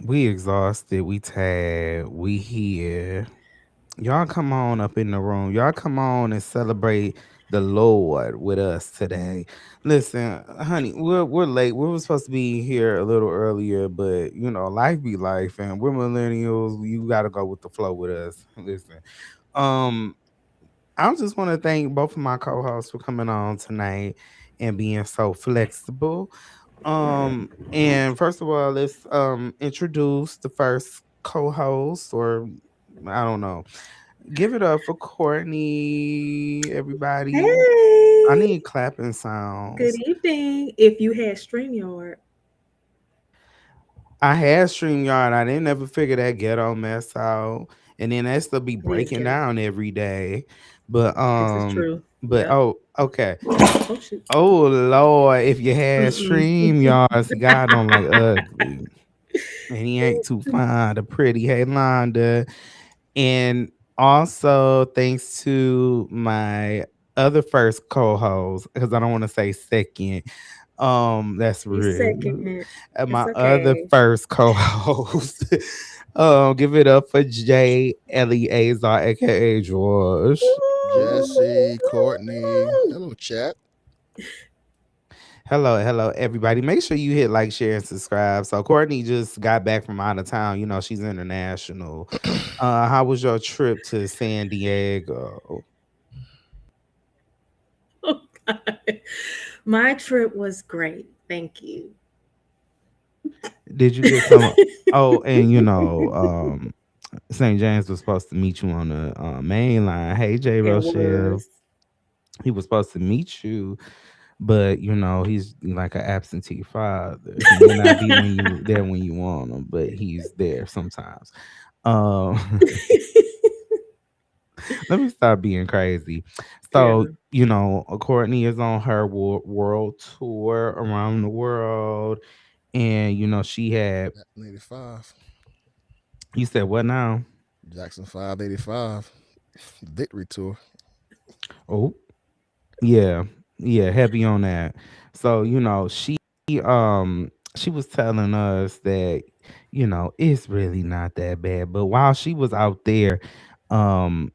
We exhausted. We tired. We here. Y'all come on up in the room. Y'all come on and celebrate the Lord with us today. Listen, honey, we're late. We were supposed to be here a little earlier, but life be life, and we're millennials. You got to go with the flow with us. Listen, um, I just want to thank both of my co-hosts for coming on tonight and being so flexible. And first of all, let's introduce the first co-host, or I don't know. Give it up for Courtney, everybody. I Hey, need clapping good sounds. evening. If you had StreamYard, I had StreamYard. I didn't ever figure that ghetto mess out. And then that still be it is breaking ghetto. down every day. But This is true. Yep. oh, okay. Oh shoot. Oh Lord, if you had Mm-mm. StreamYard, see God don't like ugly. And he ain't too fine, the pretty hey Londa. And also thanks to my other first co-host, because I don't want to say second. That's You second rude. it. My It's other okay. first co-host. Give it up for Jay Eleazar, aka George. Jesse, Courtney. Hello, chat. Hello, hello, everybody. Make sure you hit like, share, and subscribe. So Courtney just got back from out of town. She's international. How was your trip to San Diego? Oh, God. My trip was great. Thank you. Did you get some? Oh, and St. James was supposed to meet you on the main line. Hey, J. It Rochelle. was. He was supposed to meet you, but he's like an absentee father. He may not be when you want him, but he's there sometimes. Um, Let me stop being crazy. So, Yeah. Courtney is on her world tour around the world. And, she had, Jackson 85. you said, what now? Jackson 585. Victory Tour. Oh, yeah. Yeah. Heavy on that. So, she was telling us that, it's really not that bad. But while she was out there, having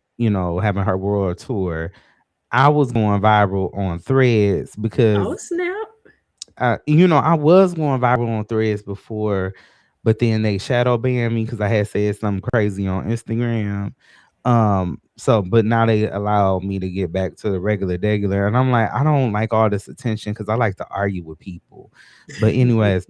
her world tour, I was going viral on threads Oh because snap. I was going viral on threads before, but then they shadow banned me because I had said something crazy on Instagram. But now they allow me to get back to the regular, and I'm like, I don't like all this attention because I like to argue with people. But anyways,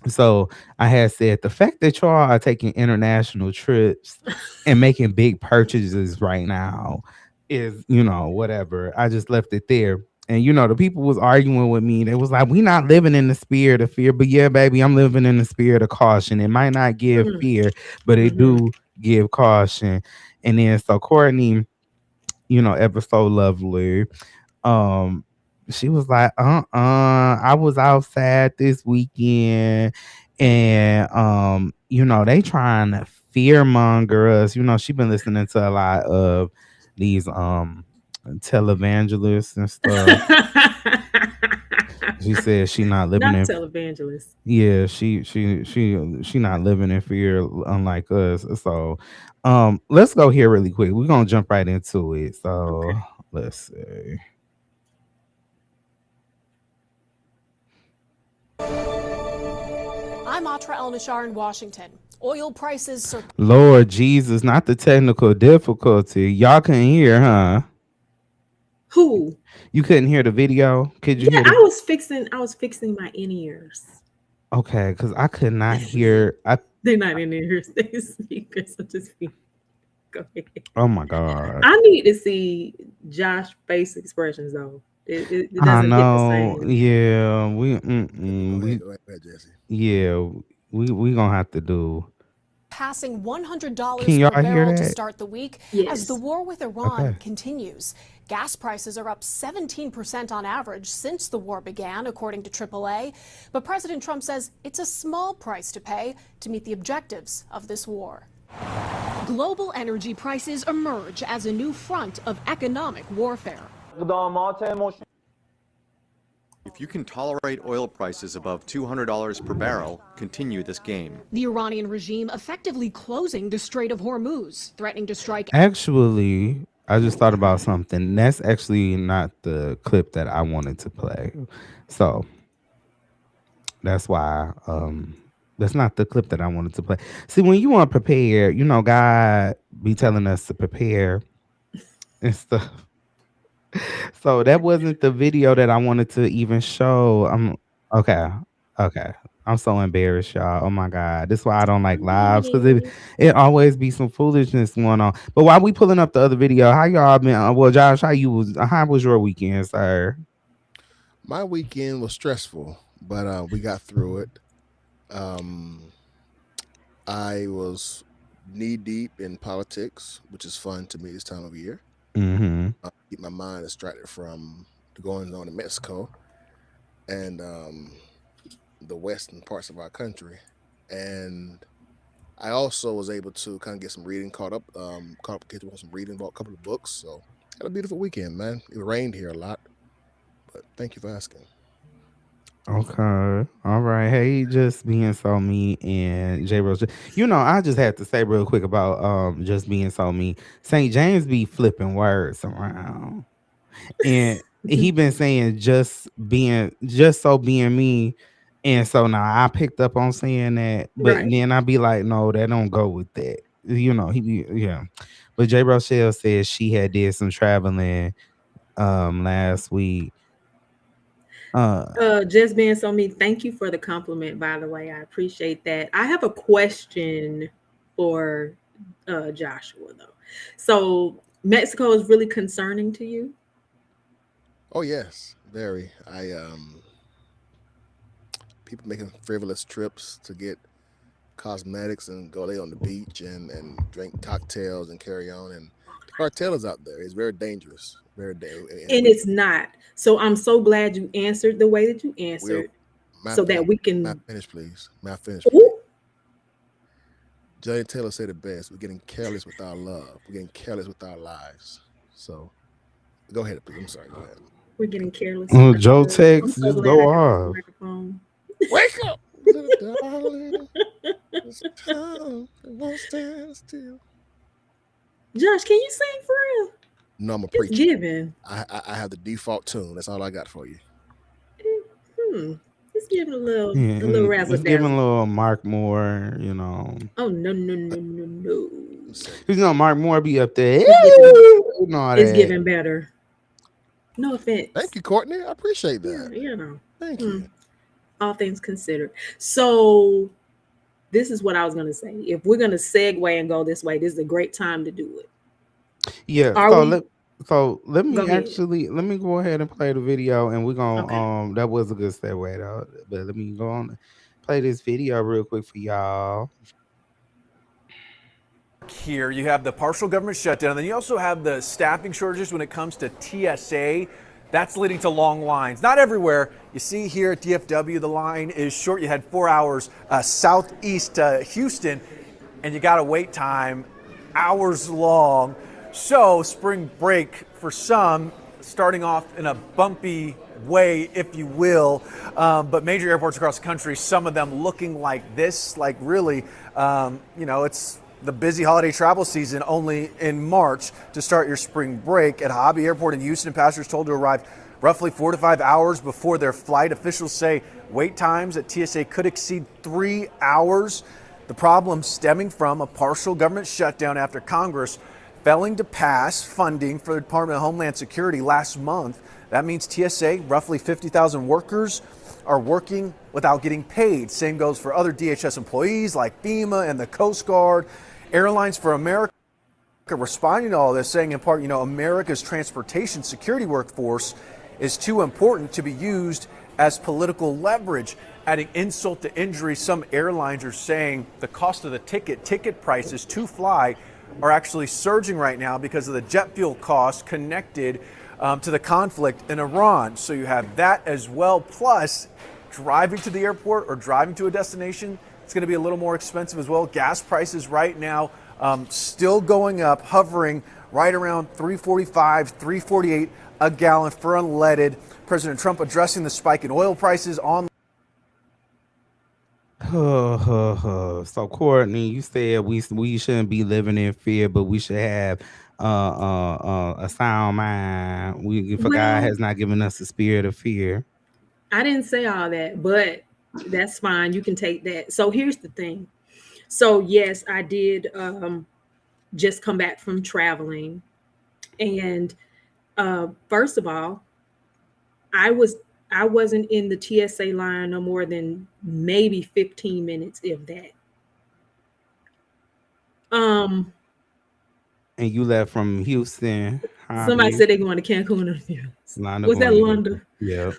so I had said the fact that y'all are taking international trips and making big purchases right now is, whatever. I just left it there. And the people was arguing with me. They was like, "We not living in the spirit of fear." But yeah, baby, I'm living in the spirit of caution. It might not give fear, but it Mm-hmm. do give caution. And then so Courtney, ever so lovely, um she was like, I was outside this weekend, and they trying to fear monger us. She been listening to a lot of these televangelists and stuff. She said she not living Not in, televangelist. yeah, she not living in fear unlike us. So let's go here really quick. We're gonna jump right into it. So Okay. let's see. I'm Atra El Nashar in Washington. Oil prices surpassed. Lord Jesus, not the technical difficulty. Y'all couldn't hear, huh? Who? You couldn't hear the video? Could you Yeah, hear the? I was fixing my in ears. Okay, because I could not hear. They're not in ears. They speakers. So just go ahead. Oh my God. I need to see Josh face expressions though. It I doesn't hit the know. same. Yeah, Go ahead, we go ahead, go ahead, Jesse. yeah, we gonna have to do. Passing Can $100 per y'all hear barrel to that? start the week as the Yes. war with Iran Okay. continues. Gas prices are up 17% on average since the war began, according to AAA. But President Trump says it's a small price to pay to meet the objectives of this war. Global energy prices emerge as a new front of economic warfare. If you can tolerate oil prices above $200 per barrel, continue this game. The Iranian regime effectively closing the Strait of Hormuz, threatening to strike. Actually, I just thought about something. That's actually not the clip that I wanted to play. So that's why that's not the clip that I wanted to play. See, when you want to prepare, God be telling us to prepare and stuff. So that wasn't the video that I wanted to even show. Okay. Okay. I'm so embarrassed, y'all. Oh my God. This is why I don't like lives, because it always be some foolishness going on. But while we pulling up the other video, how y'all been? Well, Josh, how was your weekend, sir? My weekend was stressful, but we got through it. I was knee deep in politics, which is fun to me this time of year. Mm-hmm. Keep my mind distracted from the goings on in Mexico and the western parts of our country. And I also was able to kind of get some reading caught up with some reading about a couple of books. So had a beautiful weekend, man. It rained here a lot, but thank you for asking. Okay. All right. Hey, just being so me and J Rose. I just had to say real quick about just being so me. St. James be flipping words around. And he been saying just so being me. And so now I picked up on saying that, but Right. then I be like, no, that don't go with that. He be yeah. But J Rochelle says she had did some traveling last week. Just being so me, thank you for the compliment, by the way. I appreciate that. I have a question for Joshua, though. So Mexico is really concerning to you? Oh yes, very. People making frivolous trips to get cosmetics and go lay on the beach and drink cocktails and carry on. And the cartel is out there. It's very dangerous. Very dangerous. And it's not. So I'm so glad you answered the way that you answered, so that we can. May I finish, please? May I finish? Ooh. Jillian Taylor said it best. We're getting careless with our love. We're getting careless with our lives. So go ahead, please. I'm sorry. Go ahead. We're getting careless. Joe I'm Tex, so just glad go I got off. the microphone. Wake up, little darling. It's time it won't stand still. Josh, can you sing for real? No, I'm a It's preacher. giving. I have the default tune. That's all I got for you. It's giving a little Yeah, razzle it's giving a dazzle. little Mark Moore, Oh no. Mark Moore be up there. And all It's that. giving better. No offense. Thank you, Courtney. I appreciate Yeah, that. Thank you. all things considered. So this is what I was going to say. If we're going to segue and go this way, this is a great time to do it. Yeah. Let me let me go ahead and play the video, and we're gonna that was a good segue though. But let me go on and play this video real quick for y'all. Here you have the partial government shutdown, and then you also have the staffing shortages when it comes to TSA. That's leading to long lines. Not everywhere. You see here at DFW, the line is short. You had 4 hours southeast Houston, and you got a wait time hours long. So spring break for some, starting off in a bumpy way, if you will. But major airports across the country, some of them looking like this, like really, it's the busy holiday travel season only in March to start your spring break. At Hobby Airport in Houston, passengers told to arrive roughly 4 to 5 hours before their flight. Officials say wait times at TSA could exceed 3 hours. The problem stemming from a partial government shutdown after Congress failing to pass funding for the Department of Homeland Security last month. That means TSA, roughly 50,000 workers, are working without getting paid. Same goes for other DHS employees like FEMA and the Coast Guard. Airlines for America responding to all this, saying in part, America's transportation security workforce is too important to be used as political leverage. Adding insult to injury, some airlines are saying the cost of the ticket prices to fly are actually surging right now because of the jet fuel costs connected to the conflict in Iran. So you have that as well. Plus, driving to the airport or driving to a destination, it's going to be a little more expensive as well. Gas prices right now still going up, hovering right around $3.45, $3.48 a gallon for unleaded. President Trump addressing the spike in oil prices on. So Courtney, you said we shouldn't be living in fear, but we should have a sound mind. We for God Well, has not given us a spirit of fear. I didn't say all that, but that's fine. You can take that. So here's the thing. So yes, I did just come back from traveling, and first of all, I was I wasn't in the TSA line no more than maybe 15 minutes, if that. Um, And you left from Houston, Somebody hobby, said they're going to Cancun in a few minutes. Lana Was that going to get. Londa? Yep.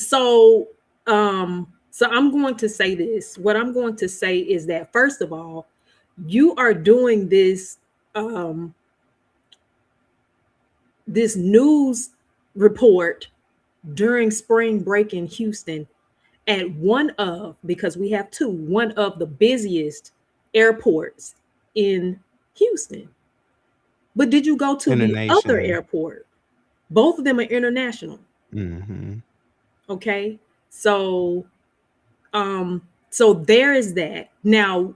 So, so I'm going to say this. What I'm going to say is that first of all, you are doing um, this news report during spring break in Houston at because we have two, one of the busiest airports in Houston. But did you go to In the the other nation. airport? Both of them are international. Mm-hmm. Okay. So so there is that. Now,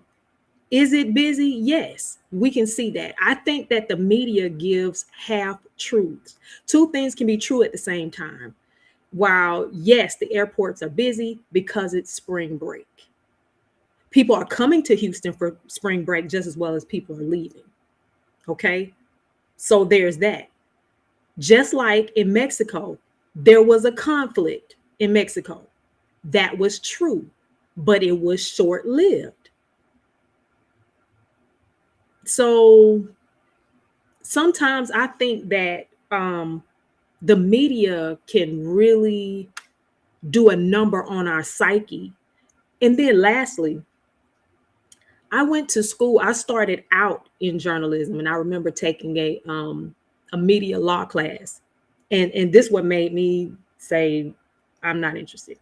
is it busy? Yes, we can see that. I think that the media gives half truths. Two things can be true at the same time. While yes, the airports are busy because it's spring break. People are coming to Houston for spring break just as well as people are leaving. Okay? So there's that. Just like in Mexico, there was a conflict in Mexico. That was true, but it was short lived. So sometimes I think that the media can really do a number on our psyche. And then lastly, I went to school. I started out in journalism, and I remember taking a media law class, and this what made me say I'm not interested.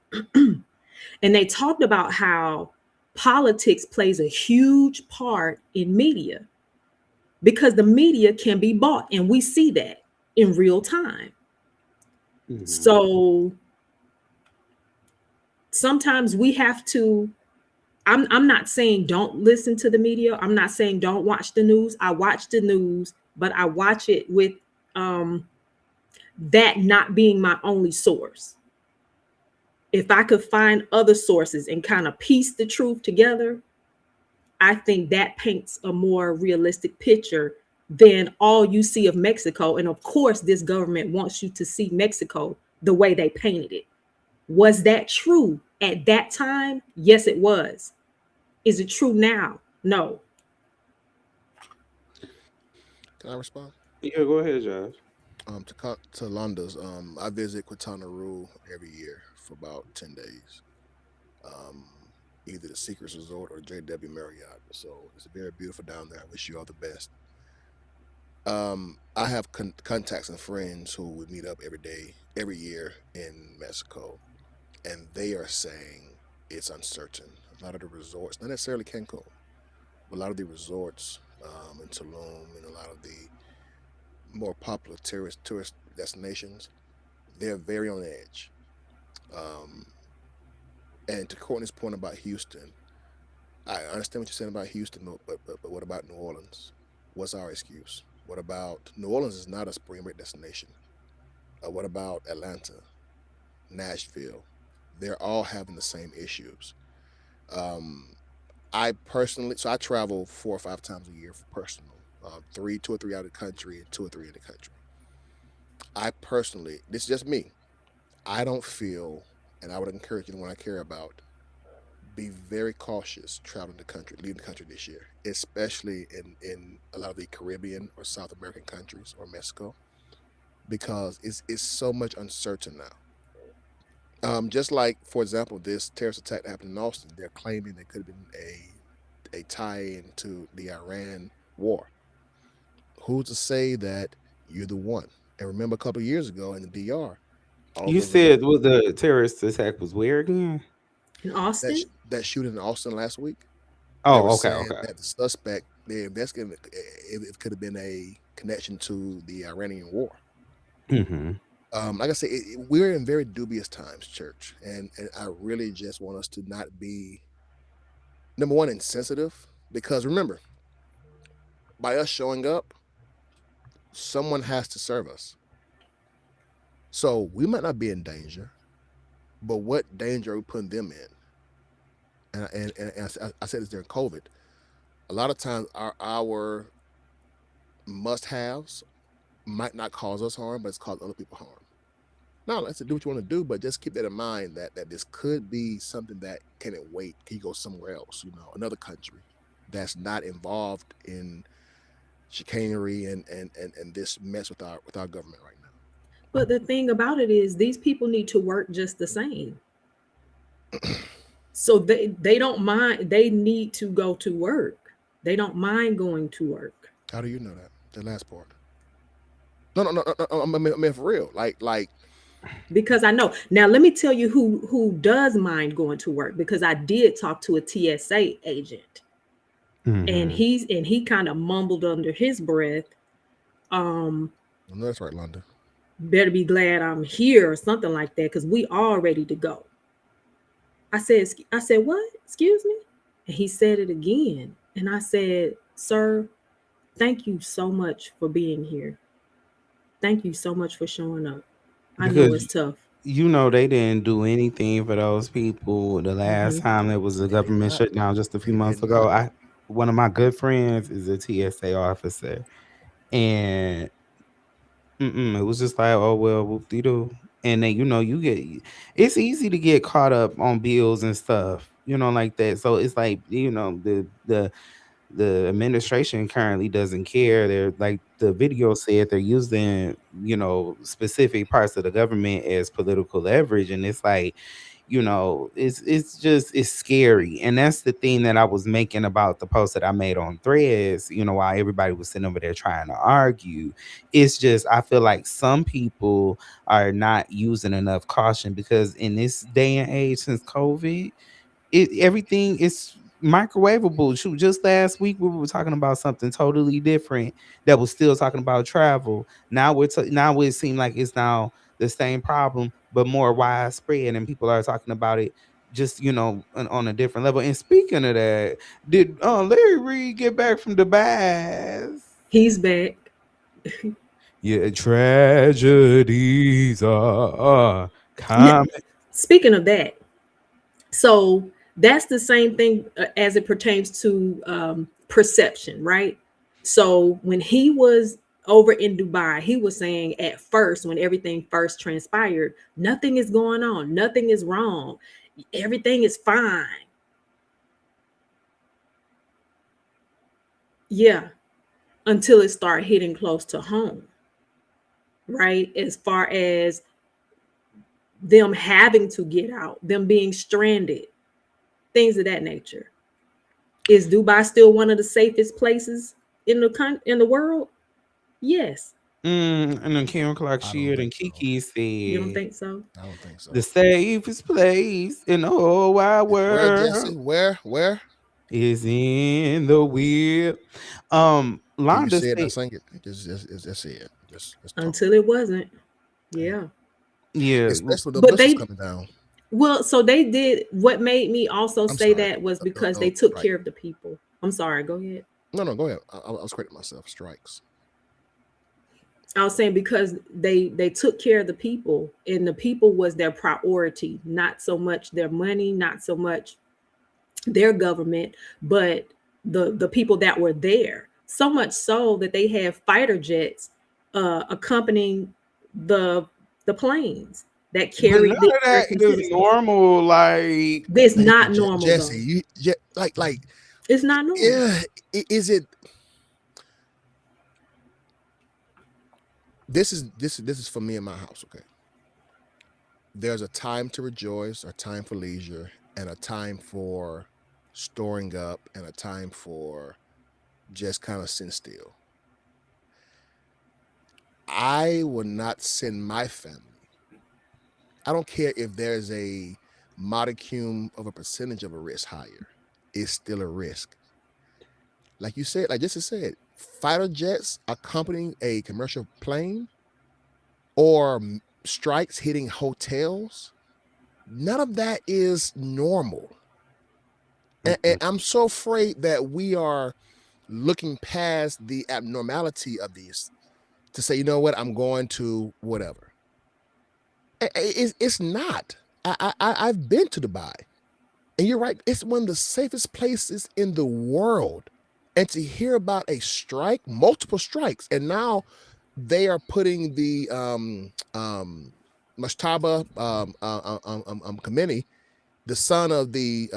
And they talked about how politics plays a huge part in media because the media can be bought, and we see that in real time. Mm-hmm. So sometimes we have to. I'm not saying don't listen to the media. I'm not saying don't watch the news. I watch the news, but I watch it with um, that not being my only source. If I could find other sources and kind of piece the truth together, I think that paints a more realistic picture than all you see of Mexico. And of course, this government wants you to see Mexico the way they painted it. Was that true at that time? Yes, it was. Is it true now? No. Can I respond? Yeah, go ahead, Josh. To Londa's, I visit Quintana Roo every year for about 10 days. Um, Either the Secrets Resort or JW Marriott. So it's very beautiful down there. I wish you all the best. I have contacts and friends who would meet up every day, every year in Mexico, and they are saying it's uncertain. A lot of the resorts, not necessarily Cancun, but a lot of the resorts in Tulum and a lot of the more popular tourist destinations, they're very on edge. Um, and to Courtney's point about Houston, I understand what you're saying about Houston, but what about New Orleans? What's our excuse? What about New Orleans is not a spring break destination. What about Atlanta, Nashville? They're all having the same issues. Um, I personally, so I travel 4 or 5 times a year for personal, 2 or 3 out of the country and 2 or 3 in the country. I personally, this is just me. I don't feel, and I would encourage anyone I care about, be very cautious traveling the country, leaving the country this year, especially in a lot of the Caribbean or South American countries or Mexico, because it's so much uncertain now. Just like, for example, this terrorist attack that happened in Austin, they're claiming there could have been a tie into the Iran war. Who's to say that you're the one? And remember, a couple of years ago in the DR, all You those said American was the terrorist attack was where again? In Austin? that shooting in Austin last week, they Oh, were okay, saying okay. that the suspect they're investigating it could have been a connection to the Iranian war. Mm-hmm. like I said, we're in very dubious times, church, and I really just want us to not be number one insensitive, because remember, by us showing up, someone has to serve us. So we might not be in danger, but what danger are we putting them in? And I said this during COVID. A lot of times, our must-haves might not cause us harm, but it's caused other people harm. Now, let's do what you want to do, but just keep that in mind that this could be something that can it wait? Can you go somewhere else? Another country that's not involved in chicanery and this mess with our government right now. But the thing about it is, these people need to work just the same. So they don't mind. They need to go to work. They don't mind going to work. How do you know that? The last part. No, no, no, no, no, I mean for real. Like Because I know. Now let me tell you who does mind going to work, because I did talk to a TSA agent, and Mhm. he kind of mumbled under his breath, um, I know that's right, London. better be glad I'm here or something like that, because we all ready to go. I said, what? Excuse me? And he said it again. And I said, sir, thank you so much for being here. Thank you so much for showing up. I know Because it's tough. they didn't do anything for those people the last Hmm. time there was a They did government not. shutdown just a few They months did ago. not. I One of my good friends is a TSA officer, and it was just like, oh well, whoop de doo. And then it's easy to get caught up on bills and stuff, like that. So it's like the administration currently doesn't care. They're like the video said they're using specific parts of the government as political leverage, and it's like it's scary. And that's the thing that I was making about the post that I made on Threads, while everybody was sitting over there trying to argue. It's just I feel like some people are not using enough caution, because in this day and age since COVID, everything is microwavable. Shoot, just last week we were talking about something totally different that was still talking about travel. Now now it seems like it's now the same problem but more widespread, and people are talking about it just on a different level. And speaking of that, did Larry Reed get back from Dubai? He's back. Yeah, tragedies are N- coming. Speaking of that, so that's the same thing as it pertains to perception, right? So when he was over in Dubai, he was saying at first, when everything first transpired, nothing is going on, nothing is wrong, everything is fine. Yeah, until it started hitting close to home, right? As far as them having to get out, them being stranded, things of that nature. Is Dubai still one of the safest places in in the world? Yes. And then Karen Clark I don't Sheard think and so. Kiki You don't said think so? I don't think so. the safest place in the whole wide Where, Jesse? world Where? is in the wheel. Can you Londa say it? Not said, sing it. Just say it. Just talk. Until it wasn't. Yeah. Yeah. yeah, Especially with the But buses they, coming down. well, so they did, what made me also I'm say sorry. that was No, because they no, took strike. care of the people. I'm sorry, go ahead. No, no, go ahead. I was correcting myself. Strikes. I was saying because they took care of the people, and the people was their priority, not so much their money, not so much their government, but the people that were there. So much so that they have fighter jets accompanying the the planes that but none carried the of that American is citizens. normal. Like, It's Thank you, not normal Jesse. though. Like, It's not normal. yeah. Is it? This is for me in my house. Okay. There's a time to rejoice, a time for leisure, and a time for storing up, and a time for just kind of sitting still. I will not send my family. I don't care if there's a modicum of a percentage of a risk higher. It's still a risk. Like you said, like Jesse said, fighter jets accompanying a commercial plane or strikes hitting hotels, none of that is normal. And I'm so afraid that we are looking past the abnormality of these to say, you know what, I'm going to whatever. It's not. I've been to Dubai, and you're right. It's one of the safest places in the world. And to hear about a strike, multiple strikes, and now they are putting the Mashtaba Khamenei, the son of the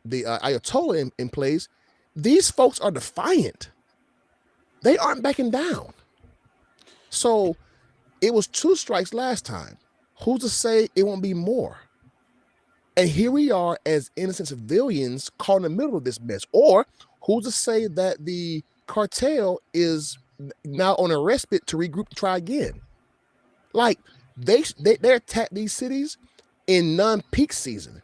Ayatollah, in place. These folks are defiant. They aren't backing down. So it was 2 strikes last time. Who's to say it won't be more? And here we are as innocent civilians caught in the middle of this mess. Or who's to say that the cartel is now on a respite to regroup and try again? Like they attack these cities in non-peak season.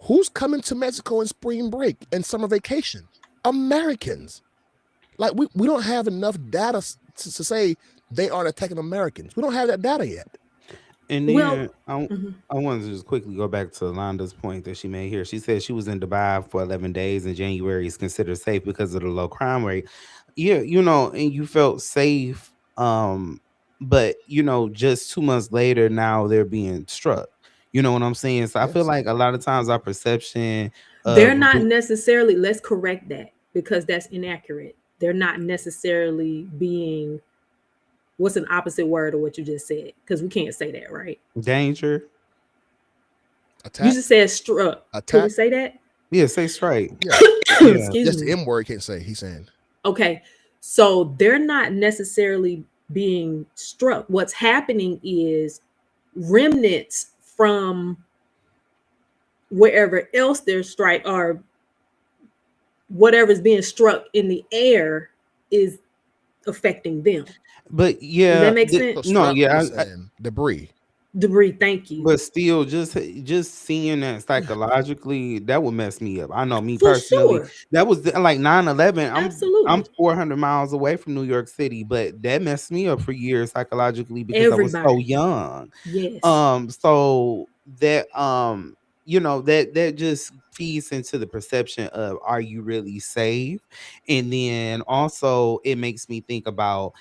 Who's coming to Mexico in spring break and summer vacation? Americans. Like we don't have enough data to say they aren't attacking Americans. We don't have that data yet. And then Well, I wanted to just quickly go back to Londa's point that she made here. She said she was in Dubai for 11 days and January is considered safe because of the low crime rate. Yeah, and you felt safe. But just 2 months later, now they're being struck. You know what I'm saying? So I feel Yes. like a lot of times our perception they're of not necessarily, let's correct that because that's inaccurate. They're not necessarily being, what's an opposite word of what you just said? Because we can't say that, right? danger. Attack. You just said struck. Can we Attack. say that? Yeah, say straight. Yeah. Yeah. Excuse Just me. the M word can't say. He's saying. Okay, so they're not necessarily being struck. What's happening is remnants from wherever else they're strike or whatever's being struck in the air is affecting them. But Does yeah, that make So sense? no, struck, yeah, you're saying debris. Debris, thank you. but still, just seeing that psychologically, that would mess me up. I know me For personally. sure. That was like 9/11. I'm Absolutely. 400 miles away from New York City, but that messed me up for years psychologically because I was so Everybody. young. Yes. So that that just feeds into the perception of are you really safe? And then also it makes me think about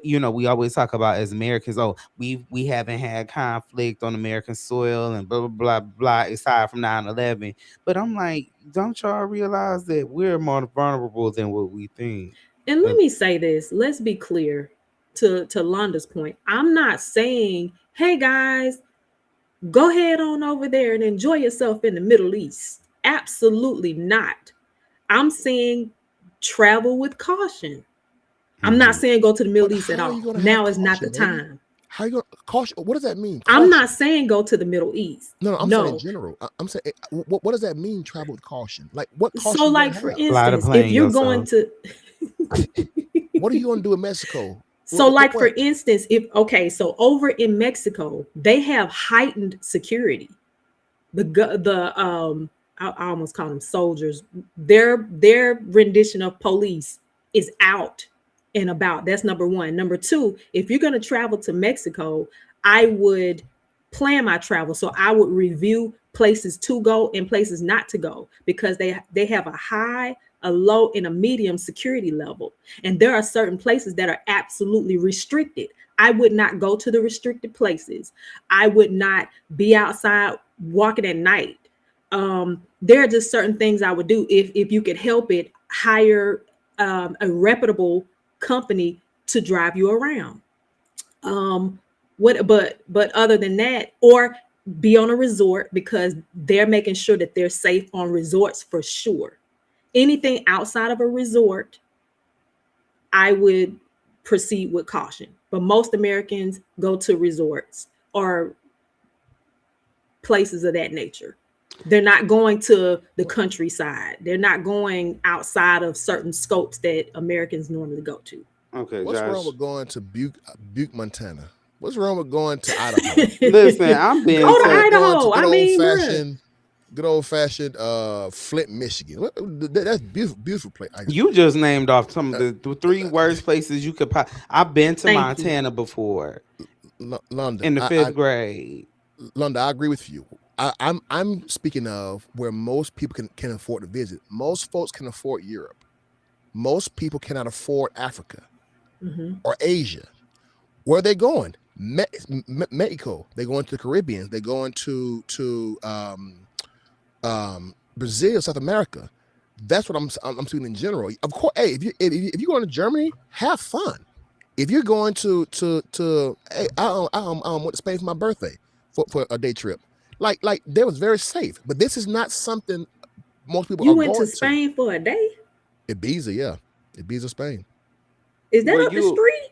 we always talk about as Americans, oh, we haven't had conflict on American soil and blah blah blah blah aside from 9/11. But I'm like, don't y'all realize that we're more vulnerable than what we think? And let Uh, me say this. Let's be clear to Londa's point. I'm not saying, hey guys, go ahead on over there and enjoy yourself in the Middle East. Absolutely not. I'm saying travel with caution. I'm not mhm. saying go to the Middle But East at how are you all. going to have Now is not the caution, lady? time. How you going to caution? What does that mean? I'm Caution. not saying go to the Middle East. No, I'm saying in No. general. I'm saying, what does that mean? Travel with caution. Like what caution So, you like gonna for have? Fly the instance, if plane you're going yourself. to What are you going to do in Mexico? So, like for What? instance, so over in Mexico, they have heightened security. I almost call them soldiers. Their rendition of police is out and about. That's number one. Number two, if you're going to travel to Mexico, I would plan my travel. So I would review places to go and places not to go because they have a high, a low, and a medium security level. And there are certain places that are absolutely restricted. I would not go to the restricted places. I would not be outside walking at night. There are just certain things I would do. If you could help it, hire a reputable company to drive you around. But other than that, or be on a resort because they're making sure that they're safe on resorts for sure. Anything outside of a resort, I would proceed with caution. But most Americans go to resorts or places of that nature. They're not going to the countryside. They're not going outside of certain scopes that Americans normally go to. Okay, What's wrong Josh. with going to Butte, Montana? What's wrong with going to Idaho? Listen, I'm being Go to said. Idaho. Going I to mean, bruh. good old fashioned Flint, Michigan. That's beautiful place. You just named off some of the 3 worst places you could. I've been to Thank you. Montana before. London, in the fifth grade. London, I agree with you. I'm speaking of where most people can afford to visit. Most folks can afford Europe. Most people cannot afford Africa or Asia. Where are they going? Mexico. They're going to the Caribbean. They're going to Brazil, South America. That's what I'm speaking in general. Of course, hey, if you're going to Germany, have fun. If you're going to hey, I went to Spain for my birthday for a day trip. Like that was very safe. But this is not something most people You are went to going to. Spain for a day? Ibiza, yeah, Ibiza, Spain. Is that Were up the you? street?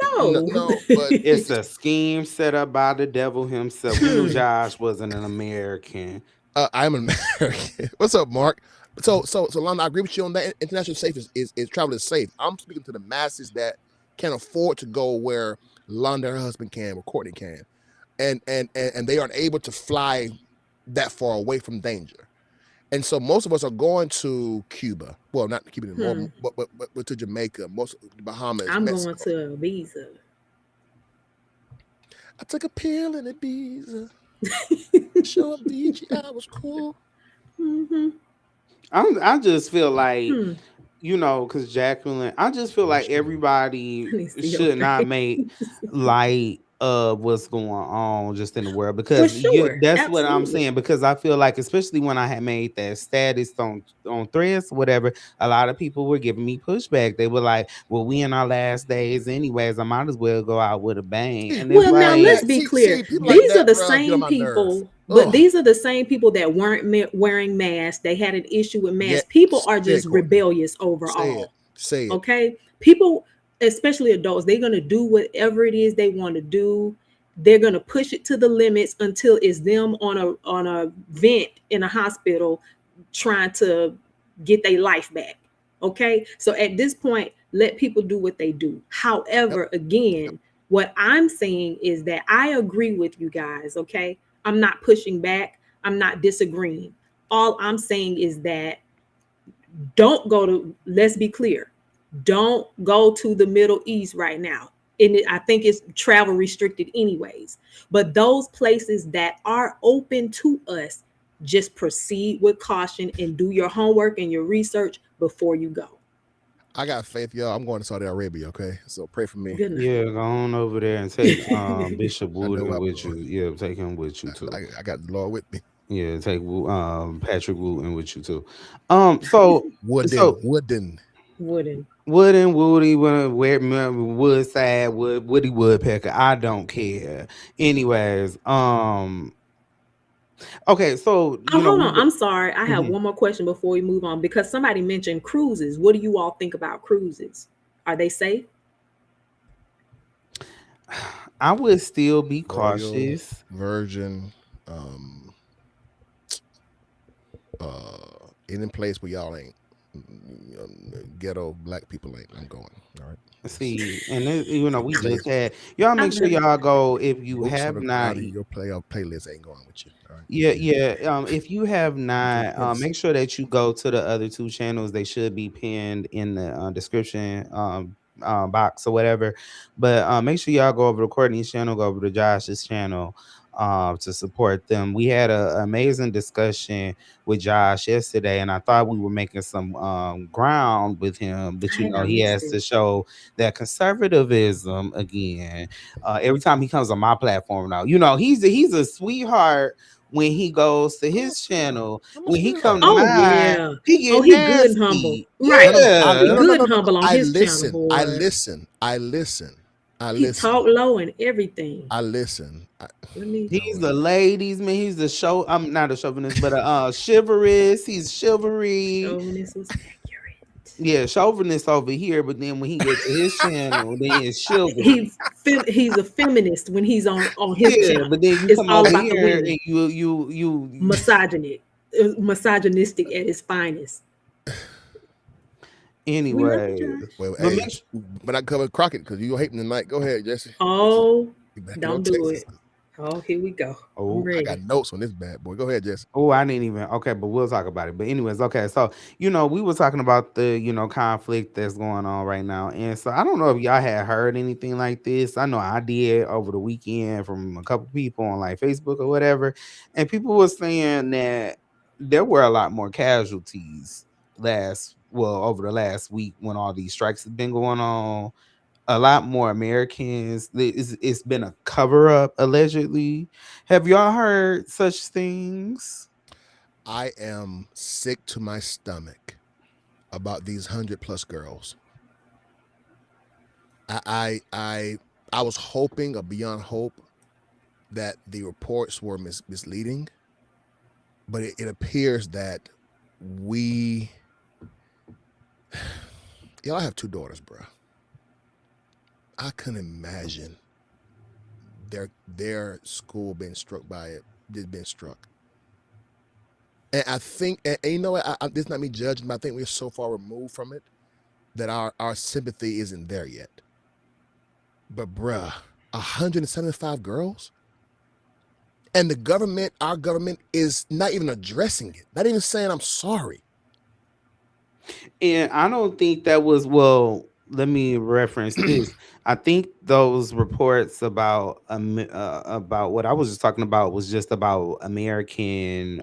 No. No, but It's a scheme set up by the devil himself. We knew Josh wasn't an American. I'm an American. What's up, Mark? So, Lana, I agree with you on that. International safe is travel is safe. I'm speaking to the masses that can afford to go where Lana and her husband can, or Courtney can, and they aren't able to fly that far away from danger. And so most of us are going to Cuba. Well, not Cuba anymore, but to Jamaica, most the Bahamas, I'm going Mexico. to Ibiza. I took a pill in Ibiza. Show up DJ, I was cool. I just feel like, Hmm. because Jacqueline, I just feel like everybody Let me see your should not face. make light of what's going on just in the world, For because sure. that's what I'm Absolutely. saying. Because I feel like, especially when I had made that status on Threads, whatever, a lot of people were giving me pushback. They were like, "Well, we in our last days, anyways. I might as well go out with a bang." And it's Well, now Like let's like, that. be clear. See, people like These are that, the bro, get on same my nerves. people, but Ugh. these are the same people that weren't wearing masks. They had an issue with Yeah, masks. People are say it, just Courtney. rebellious Say it. overall. Say it. Okay? People, especially adults, they're going to do whatever it is they want to do. They're going to push it to the limits until it's them on a vent in a hospital trying to get their life back. Okay? So at this point, let people do what they do. Yep. However, again, what I'm saying is that I agree with you guys. Okay? I'm not pushing back. I'm not disagreeing. All I'm saying is that don't go to, let's be clear, don't go to the Middle East right now. And I think it's travel restricted anyways. But those places that are open to us, just proceed with caution and do your homework and your research before you go. I got faith, y'all. I'm going to Saudi Arabia, okay? So pray for me. Good night. yeah, go on over there and take Bishop I know Wooden I'm with you. going. Yeah, take him with you too. I got the Lord with me. Yeah, take Patrick Wooten with you too. So Wooden. Wooden. Wood and Woody, Wood side, Woody Woodpecker. I don't care. Anyways, okay, so Oh, hold on. we. I'm sorry. I have Mhm. one more question before we move on because somebody mentioned cruises. What do you all think about cruises? Are they safe? I would still be Royal, cautious. Virgin, any place where y'all ain't ghetto black people ain't. I'm going. All right. See, and we Say just it. had y'all. Make I've sure never. y'all go if you Oops, have on not. out of your playlist ain't going with you. All right. Yeah, yeah. If you have Okay, not, make innocent. sure that you go to the other two channels. They should be pinned in the description box or whatever. But make sure y'all go over to Courtney's channel, go over to Josh's channel to support them. We had an amazing discussion with Josh yesterday, and I thought we were making some ground with him. But I he missed has it. to show that conservatism again. Every time he comes on my platform now, he's a sweetheart when he goes to I'm a his sweetheart. channel. I'm a When he come to sweetheart. Oh mine, yeah. he Oh, get he good and humble. nasty. Right. He Yeah. good and No. humble on I his channel, listen. I boy. listen. I listen. I He listen. talk low and everything. I listen. Let me. You know He's what? the ladies man. He's the show. I'm not a chauvinist, but chivalrous. He's chivalry. Chauvinist was accurate. Yeah, chauvinist over here. But then when he gets to his channel, then it's chivalry. He's a feminist when he's on his Yeah, channel. but then you It's come all over about the here women. and you Misogynistic at his finest. We love you, anyway. Josh. Well, But hey, make but I cover Crockett because you hate him tonight. Go ahead, Jesse. Oh, You back in don't on do Texas. it. Oh, here we go. I'm Oh, I got ready. notes on this bad boy. Go ahead, Jesse. oh, I didn't even. Okay, but we'll talk about it. But anyways, okay. So we were talking about the conflict that's going on right now, and so I don't know if y'all had heard anything like this. I know I did over the weekend from a couple people on like Facebook or whatever, and people were saying that there were a lot more casualties over the last week when all these strikes have been going on. A lot more Americans. It's been a cover up allegedly. Have y'all heard such things? I am sick to my stomach about these 100+ girls. I I I, I was hoping, or beyond hope, that the reports were misleading, but it appears that we y'all have 2 daughters, bro. I couldn't imagine their school being struck by it, just being struck. And I think, and you know what? This is not me judging, but I think we're so far removed from it that our sympathy isn't there yet. But bruh, 175 girls, and the government, our government, is not even addressing it. Not even saying I'm sorry. And I don't think that was well. Let me reference this. I think those reports about what I was just talking about was just about American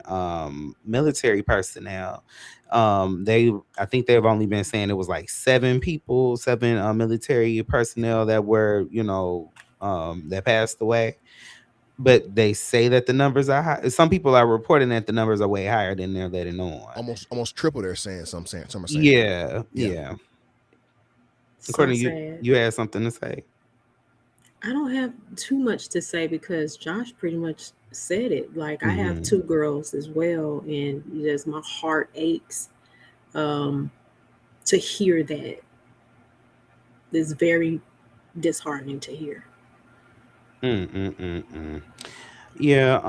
military personnel. I think they've only been saying it was like 7 people, 7 military personnel that were that passed away. But they say that the numbers are high. Some people are reporting that the numbers are way higher than they're letting on. Almost triple. They're saying some are saying. Yeah, Yeah. yeah. So Courtney, you sad. you had something to say? I don't have too much to say because Josh pretty much said it. Like I have Hmm. 2 girls as well, and just my heart aches um, to hear that. It's very disheartening to hear. Mm. Yeah.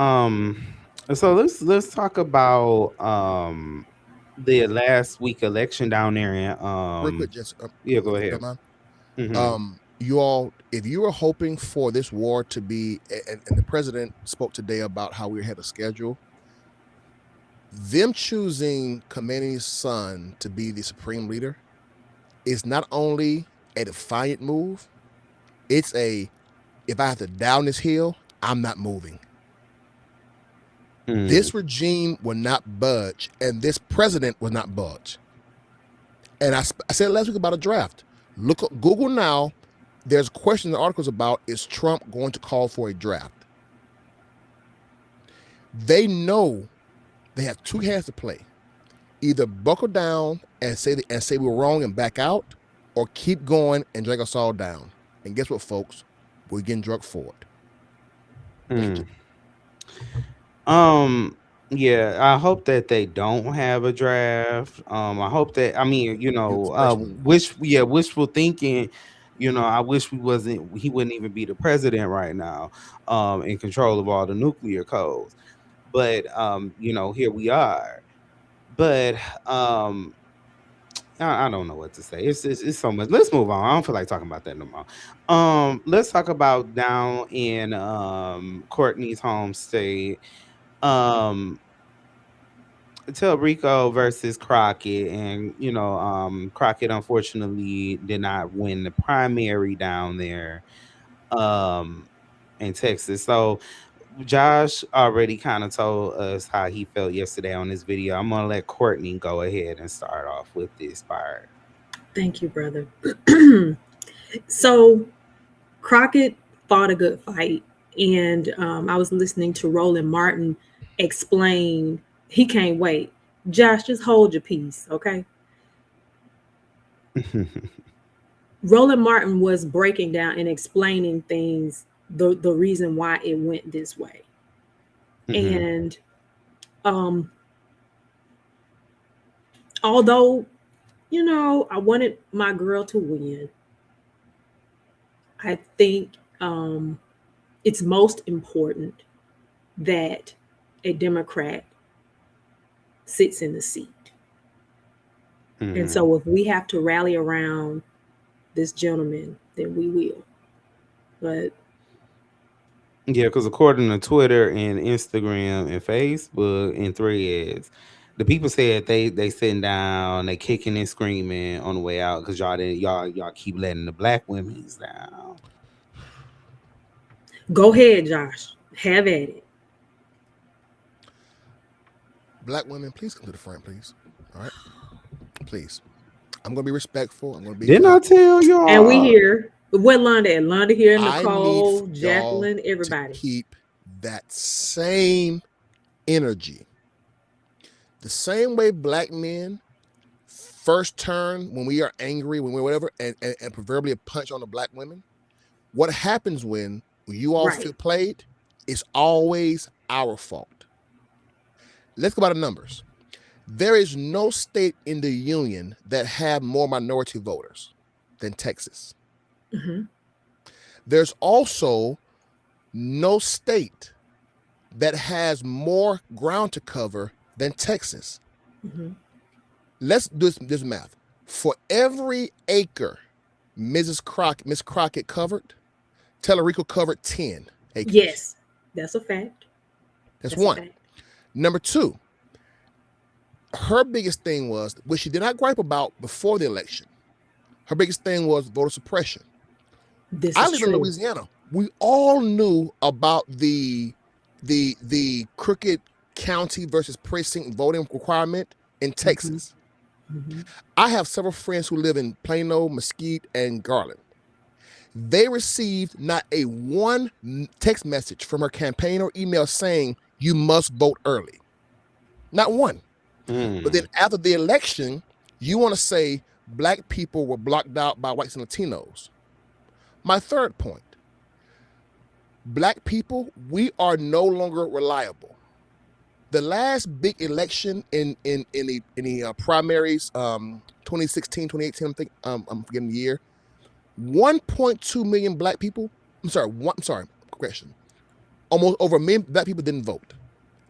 So let's talk about the last week election down there in Real quick, just yeah. Go if you ahead. don't mind. Hmm. You all, if you were hoping for this war to be, and the president spoke today about how we had a schedule, them choosing Khamenei's son to be the supreme leader is not only a defiant move, it's a, if I have to down this hill, I'm not moving. Mm. This regime will not budge, and this president will not budge. And I said last week about a draft. Look at Google now. There's questions and articles about, is Trump going to call for a draft? They know they have 2 hands to play. Either buckle down and say we're wrong and back out, or keep going and drag us all down. And guess what, folks? We're getting drugged forward. Thank you. Mm. Um. Yeah, I hope that they don't have a draft. I hope that I mean, Freshman. wishful thinking. I wish he wouldn't even be the president right now, in control of all the nuclear codes. But here we are. But um, I don't know what to say. It's so much. Let's move on. I don't feel like talking about that no more. Let's talk about down in Courtney's home state. Um, Rico versus Crockett, and Crockett unfortunately did not win the primary down there um in Texas. So Josh already kind of told us how he felt yesterday on this video. I'm gonna let Courtney go ahead and start off with this part. Thank you, brother. So Crockett fought a good fight, and I was listening to Roland Martin explain he can't wait. Josh, just hold your peace, okay? Roland Martin was breaking down and explaining things, the reason why it went this way. Hmm. And um, although, I wanted my girl to win, I think it's most important that a Democrat sits in the seat. And Hmm. so if we have to rally around this gentleman, then we will. But Yeah, because according to Twitter and Instagram and Facebook and Threads, the people said they sitting down, they kicking and screaming on the way out because y'all didn't y'all keep letting the black women's down. Go ahead, Josh. Have at it. Black women, please come to the front, please. All right, please. I'm gonna be respectful. I'm gonna be Didn't I kind. tell And we y'all? here. What Londa at? Londa here, I need Nicole, y'all Jacqueline, to everybody. keep that same energy. The same way black men first turn when we are angry, when we're whatever, and proverbially punch on the black women. What happens when you all Right. feel played? It's always our fault. Let's go by the numbers. There is no state in the union that have more minority voters than Texas. Hmm. There's also no state that has more ground to cover than Texas. Hmm. Let's do this math. For every acre Miss Crockett covered, Tellerico covered 10 acres. Yes, that's a fact. That's That's a one. fact. Number two, her biggest thing was, which she did not gripe about before the election, her biggest thing was voter suppression. This I is live in true. Louisiana. We all knew about the crooked county versus precinct voting requirement in Texas. Hmm. I have several friends who live in Plano, Mesquite, and Garland. They received not a one text message from her campaign or email saying you must vote early. Not one. But then after the election, you want to say black people were blocked out by whites and Latinos. My third point, black people, we are no longer reliable. The last big election in the primaries, 2016, 2018, I think, I'm forgetting the year, 1.2 million black people, correction, almost over a million black people didn't vote.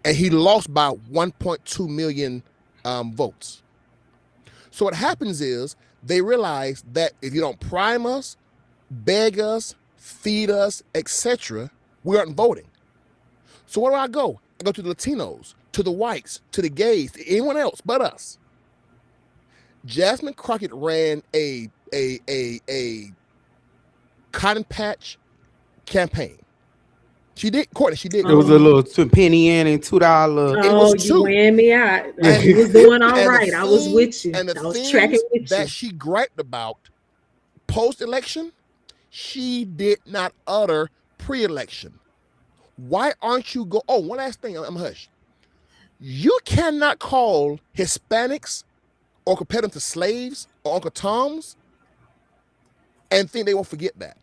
And he lost by 1.2 million votes. So what happens is they realize that if you don't prime us, beg us, feed us, etc., we aren't voting. So where do I go? I go to the Latinos, to the whites, to the gays, to anyone else but us. Jasmine Crockett ran a cotton patch campaign. She did, Courtney, she did. It was a little penny in and $2. It Oh, was you two. weighing me out. And- You was doing all And right. I was with you. And the I was things tracking with you. that she griped about post-election, she did not utter pre-election. Why aren't you go? Oh, one last thing. I'm hush. You cannot call Hispanics or compare them to slaves or Uncle Toms and think they won't forget that.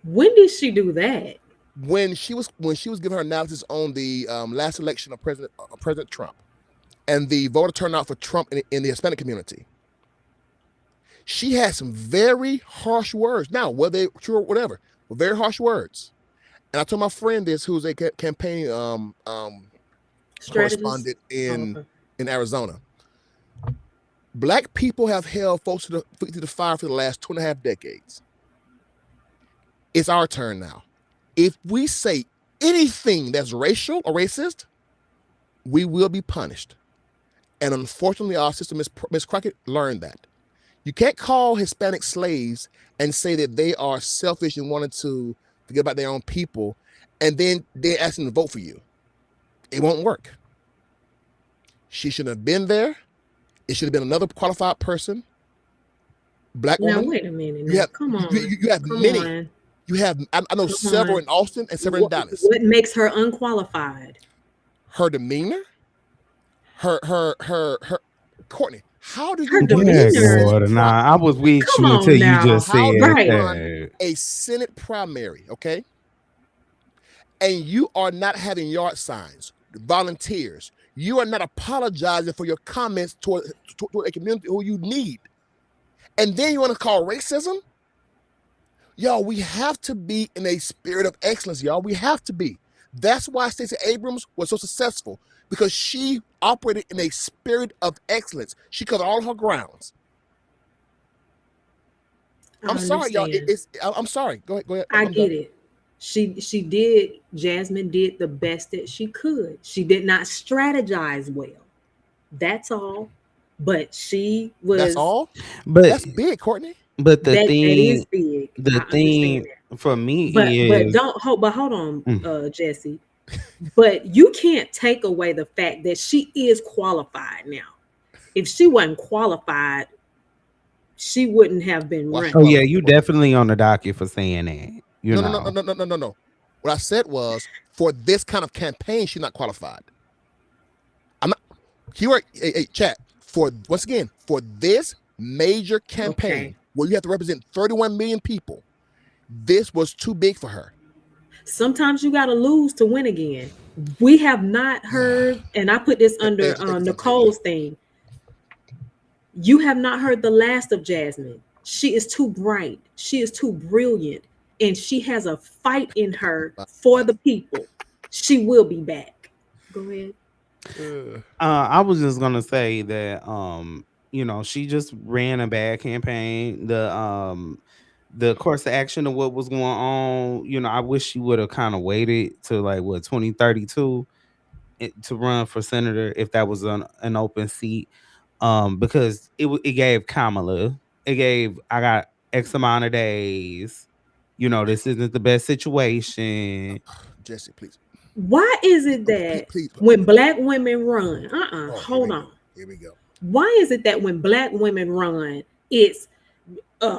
When did she do that? When she was giving her analysis on the last election of President Trump and the voter turnout for Trump in the Hispanic community, she had some very harsh words. Now, whether they true or whatever, but very harsh words. And I told my friend this, who's a campaign correspondent in Arizona. Black people have held folks to the fire for the last 2.5 decades. It's our turn now. If we say anything that's racial or racist, we will be punished. And unfortunately, our sister, Miss Crockett, learned that. You can't call Hispanic slaves and say that they are selfish and wanted to forget about their own people, and then they're asking to vote for you. It won't work. She shouldn't have been there. It should have been another qualified person. Black woman. Now wait a minute. Come on. You have Come many. on. You have. I know Come several on. in Austin and several in Dallas. What makes her unqualified? Her demeanor. Her. Courtney, how do Her you demeanor. Nah, I was with Come you on until you now. just How said do you Right. run that. a Senate primary, okay? And you are not having yard signs, volunteers. You are not apologizing for your comments toward a community who you need. And then you want to call racism? Y'all, we have to be in a spirit of excellence, y'all. We have to be. That's why Stacey Abrams was so successful, because she operated in a spirit of excellence. She covered all her grounds. I'm sorry, y'all. I'm sorry. Go ahead. I get it. Jasmine did the best that she could. She did not strategize well. That's all. But she That's was all. But That's big, Courtney. but that is big. I the understand thing that. for me But is don't hold but hold on, mm, Jesse. But you can't take away the fact that she is qualified now. If she wasn't qualified, she wouldn't have been Why she oh running. yeah, qualified, you Courtney? definitely on the docket for saying that. You No, no, no, no, know. no, no, no, no, no. What I said was for this kind of campaign, she's not qualified. I'm not. Keyword, chat. For once again, for this major campaign Okay. where you have to represent 31 million people, this was too big for her. Sometimes you got to lose to win again. We have not heard, and I put this under Thank you, JB. Nicole's thing. You have not heard the last of Jasmine. She is too bright. She is too brilliant. And she has a fight in her for the people. She will be back. Go ahead. I was just gonna say that she just ran a bad campaign. The course of action of what was going on, I wish she would have kind of waited to like what 2032 to run for senator if that was an open seat. Because it gave Kamala, it gave I got X amount of days. This isn't the best situation. Jesse, please. Why is it Oh, that please. when black women run, Oh, hold on. Here we go. Why is it that when black women run, it's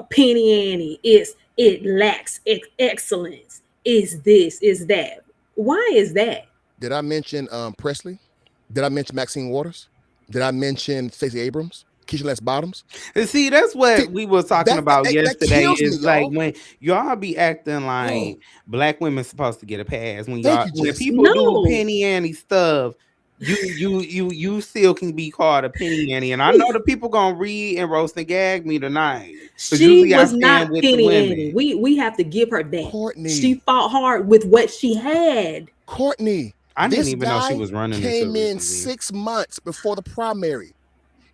penny ante, it lacks excellence, is this, is that? Why is that? Did I mention Presley? Did I mention Maxine Waters? Did I mention Stacey Abrams? Keisha Lance Bottoms? And see, that's See, what we was talking about that yesterday. kills me, Is like y'all. when y'all be acting Oh, like black women supposed to get a pass. thank you, When Jesse. people do No. penny ante stuff, you still can be called a penny ante. And I know the people gonna read and roast and gag me tonight. Because She usually I was stand not with the penny ante. women. We have to give her that. She Courtney. fought hard with what she had. Courtney. I didn't This even know she guy was running until came in recently. 6 months before the primary.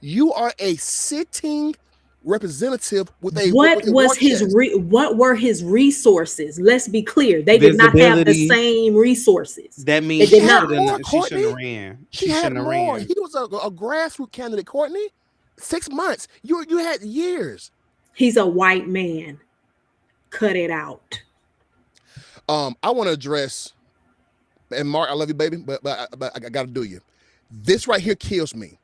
You are a sitting representative with a What war was his chest. what were his resources? Let's be clear. They did not have the Visibility. same resources. That They means did She had not. more, she shouldn't have Courtney. ran. She She had shouldn't have more. ran. He was a grassroots candidate, Courtney. 6 months. You had years. He's a white man. Cut it out. I want to address, and Mark, I love you, baby, but I got to do you. This right here kills me.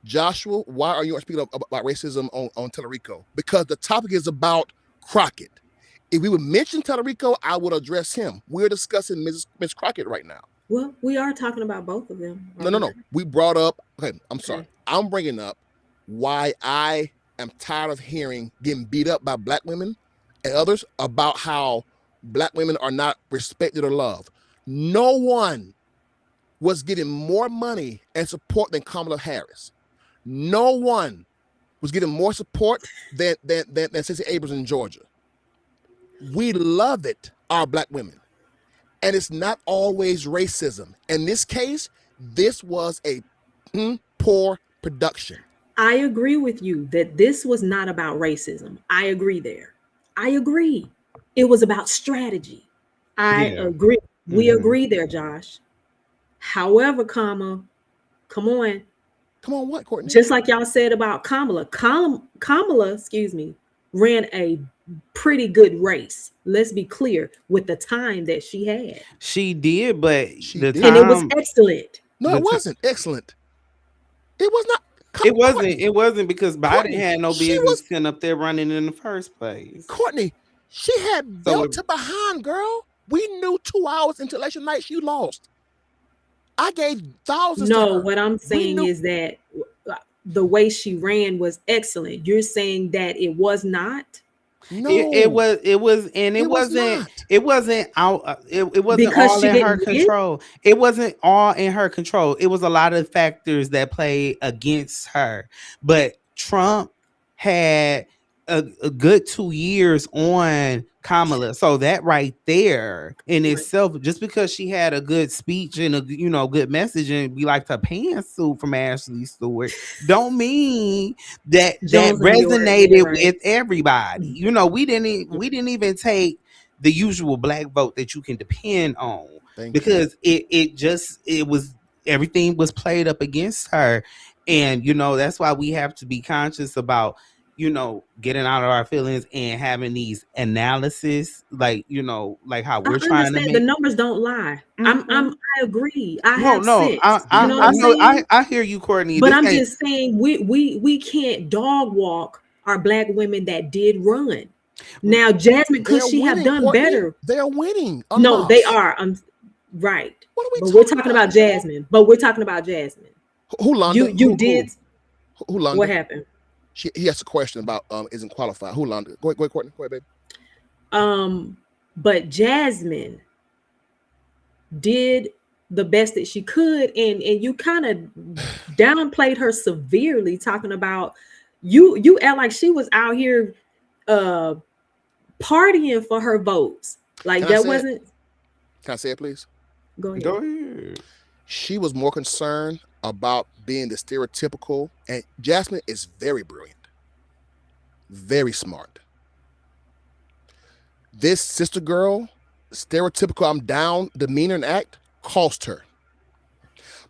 Joshua, why are you speaking about racism on Tellerico? Because the topic is about Crockett. If we would mention Tellerico, I would address him. We're discussing Miss Crockett right now. Well, we are talking about both of them. No. We brought up, okay, I'm sorry. Okay. I'm bringing up why I am tired of hearing getting beat up by black women and others about how black women are not respected or loved. No one was getting more money and support than Kamala Harris. No one was getting more support than Stacey Abrams in Georgia. We love it, our black women. And it's not always racism. In this case, this was a poor production. I agree with you that this was not about racism. I agree there. I agree. It was about strategy. I Yeah. agree. We Mhm. agree there, Josh. However, come on. Come on, what, Courtney? Just like y'all said about Kamala. Kamala, ran a pretty good race. Let's be clear with the time that she had. She did, but She the did. And it was time excellent. No, the it ti- wasn't excellent. It was not. it wasn't. Courtney, It wasn't because Biden Courtney, had no she business was sitting up there running in the first place. Courtney. She had So belt to behind, girl. We knew 2 hours into election night she lost. I gave thousands to No, her. what I'm We saying knew. is that the way she ran was excellent. You're saying that it was not No, it was, and it it was wasn't. not. It wasn't out. It wasn't because all she in her didn't win. control. It wasn't all in her control. It was a lot of factors that played against her. But Trump had a good 2 years on Kamala, so that right there in Right. itself, just because she had a good speech and a good message, and we liked her pantsuit from Ashley Stewart, don't mean that Jones and Dior, yeah, resonated right. with everybody. We didn't even take the usual black vote that you can depend on, Thank you. because it was everything was played up against her. And that's why we have to be conscious about getting out of our feelings and having these analysis, like like how I we're trying to understand the make. numbers don't lie. Mhm. I agree. I No, have no, sense. You know what I'm saying? I hear you, Courtney. But This I'm ain't. just saying we can't dog walk our black women that did run. Now, Jasmine, could They're she have winning, done Courtney. better? They're winning. En No, they masse. are. I'm right. What are we But we're talking talking about, about man? Jasmine. But we're talking about Jasmine. Who Londa? You did Who Londa? what happened? He asked a question about isn't qualified. Who Londa? Go ahead, Courtney. Go ahead, baby. But Jasmine did the best that she could, and you kind of downplayed her severely, talking about you act like she was out here partying for her votes. Like Can I that say it? wasn't. Can I say it, please? Go ahead. Go ahead. She was more concerned about being the stereotypical, and Jasmine is very brilliant, very smart. This sister girl, stereotypical, I'm down, demeanor and act, cost her.